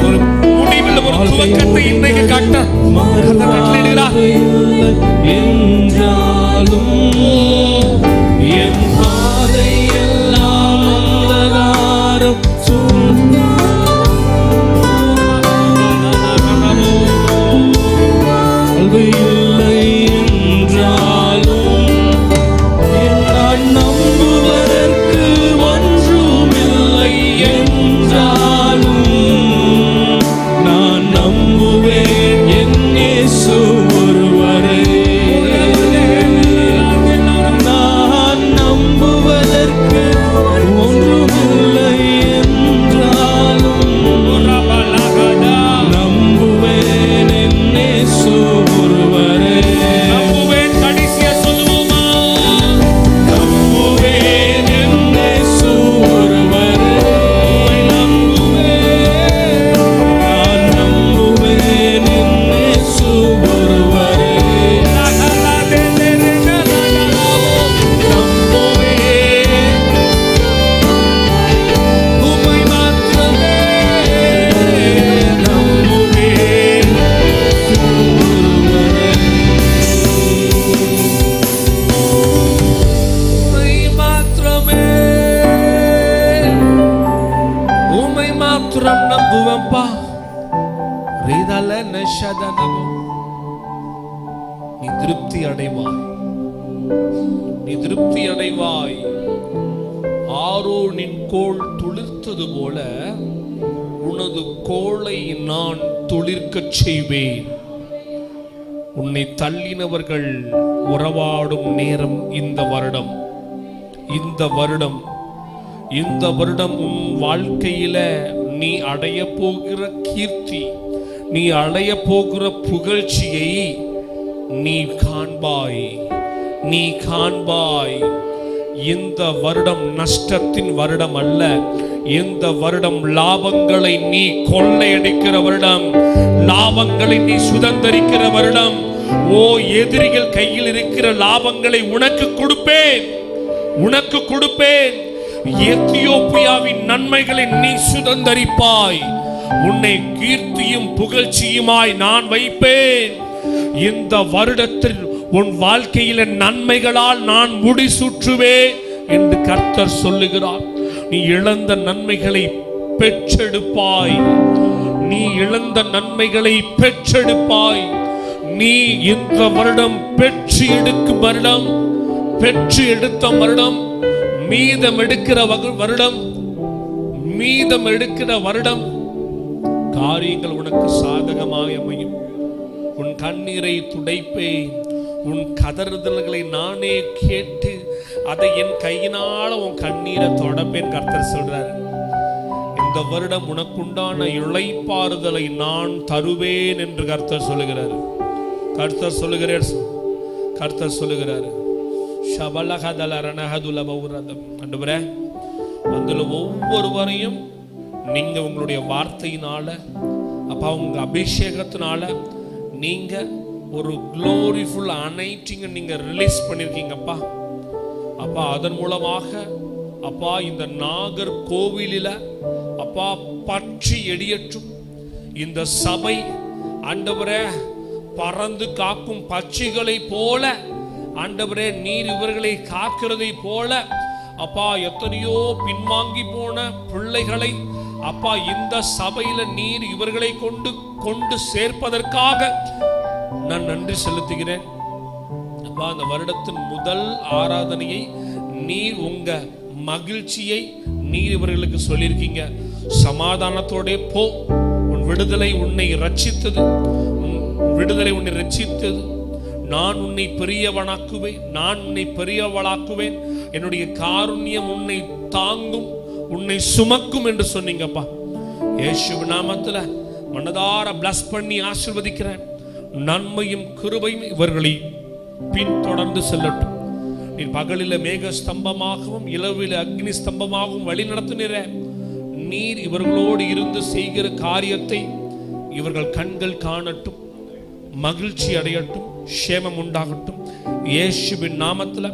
ஒரு முடிவில் ஒரு துவக்கத்தை இன்னைக்கு கட்டளையிடுகிறார் என்றாலும் என் பாதை எல்லாம் அந்தகாரம் இல்லை என்றாலும் நான் நம்புவதற்கு ஒன்றுமில்லை என்றாலும் நான் நம்புவேன் என் இயேசு ஒருவரே. நான் நம்புவதற்கு ஒன்றுமில்லை என்றாலும் நம்புவேன் என் இயேசு ஒருவரே. நம்புவேன். கடைசியா சொல்லுவோமா? நம்புவேன் என் இயேசு ஒருவரே. நம்புவேன். நான் நம்புவேன் என் இயேசு ஒருவரே. உம்மை மாத்திரமே நம்புவேன் உம்மை மாத்திரமே உம்மை மாத்திரம் நம்புவேன்பா. ரீதல நஷதனமோ. நீ திருப்தி அடைவாய், நீ திருப்தி அடைவாய். ஆரோனின் கோல் துளிர்த்தது போல உனது கோலை நான் துளிர்க்கச் செய்வேன். உன்னை தள்ளினவர்கள் உறவாடும் நேரம் இந்த வருடம். இந்த வருடம் இந்த வருடம் உன் வாழ்க்கையில நீ அடைய போகிற கீர்த்தி, நீ அடைய போகிற புகழ்ச்சியை நீ காண்பாய், நீ காண்பாய். இந்த வருடம் நஷ்டத்தின் வருடம் அல்ல. இந்த வருடம் லாபங்களை நீ கொள்ளையடிக்கிற வருடம், லாபங்களை நீ சுதந்தரிக்கிற வருடம். ஓ, எதிரிகள் கையில் இருக்கிற லாபங்களை உனக்கு கொடுப்பேன், உனக்கு கொடுப்பேன். எத்தியோப்பியாவின் நன்மைகளை நீ சுதந்தரிப்பாய். உன்னை கீர்த்தியும் புகழ்ச்சியுமாய் நான் வைப்பேன். இந்த வருடத்தில் உன் வாழ்க்கையில நன்மைகளால் நான் முடிசூற்றுவேன் என்று கர்த்தர் சொல்லுகிறார். நீ இழந்த நன்மைகளை பெற்றெடுப்பாய், நீ இழந்த நன்மைகளை பெற்றெடுப்பாய். நீ இந்த வருடம் பெற்று எடுக்கும் வருடம், பெற்று எடுத்த வருடம், மீதம் எடுக்கிற வருடம், மீதம் எடுக்கிற வருடம் காரியங்கள் உனக்கு சாதகமாக அமையும். உன் கண்ணீரை துடைப்பேன், உன் கதறுதல்களை நானே கேட்டு அதை என் கையினால உன் கண்ணீரை தொடப்பேன் கர்த்தர் சொல்றார். இந்த வருடம் உனக்குண்டான இளைப்பாறுதலை நான் தருவேன் என்று கர்த்தர் சொல்லுகிறார். கர்த்தர் சொல்லுகிறார், கர்த்தர் சொல்லுகிறார். ஆண்டவரே, அதுல ஒவ்வொருவரையும் நீங்க உங்களுடைய வார்த்தையினால, அப்பா உங்க அபிஷேகத்தினால நீங்க ஒரு க்ளோரிஃபுல் அனைட்டிங்க நீங்க ரிலீஸ் பண்ணிருக்கீங்கப்பா. அப்பா அதன் மூலமாக அப்பா இந்த நாகர் கோவிலில அப்பா பற்றி எரியற்றும் இந்த சபை ஆண்டவரே, பறந்து காக்கும் பட்சிகளை போல ஆண்டவரே நீர் இவர்களை காக்கிறதை போல அப்பா எத்தனையோ பின்வாங்கி போன பிள்ளைகளை அப்பா இந்த சபையில நீர் இவர்களை கொண்டு சேர்ப்பதற்காக நான் நன்றி செலுத்துகிறேன். அப்பா அந்த வருடத்தின் முதல் ஆராதனையை நீர் உங்க மகிழ்ச்சியை நீர் இவர்களுக்கு சொல்லியிருக்கீங்க. சமாதானத்தோட போ, உன் விடுதலை உன்னை ரட்சித்தது, விடுதலை உன்னை ரட்சித்தது. நான் உன்னை பெரியவனாக்குவேன், நான் உன்னை பெரியவளாக்குவேன், என்னுடைய காருண்யம் உன்னை தாங்கும், உன்னை சுமக்கும் என்று சொன்னீங்கப்பா. இயேசு நாமத்துல மனதார பிளஸ் பண்ணி ஆசீர்வதிக்கிறேன். நன்மையும் கிருபையும் இவர்களை பின்தொடர்ந்து செல்லட்டும். நீர் பகலில மேக ஸ்தம்பமாகவும் இரவில அக்னி ஸ்தம்பமாகவும் வழி நடத்துகிற நீர் இவர்களோடு இருந்து செய்கிற காரியத்தை இவர்கள் கண்கள் காணட்டும், மகிழ்ச்சி அடையட்டும், சேமம் உண்டாகட்டும். இயேசுவின் நாமத்துல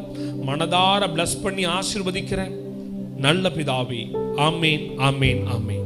மனதார பிளஸ் பண்ணி ஆசீர்வதிக்கிறேன். நல்ல பிதாவே. ஆமேன், ஆமேன், ஆமேன்.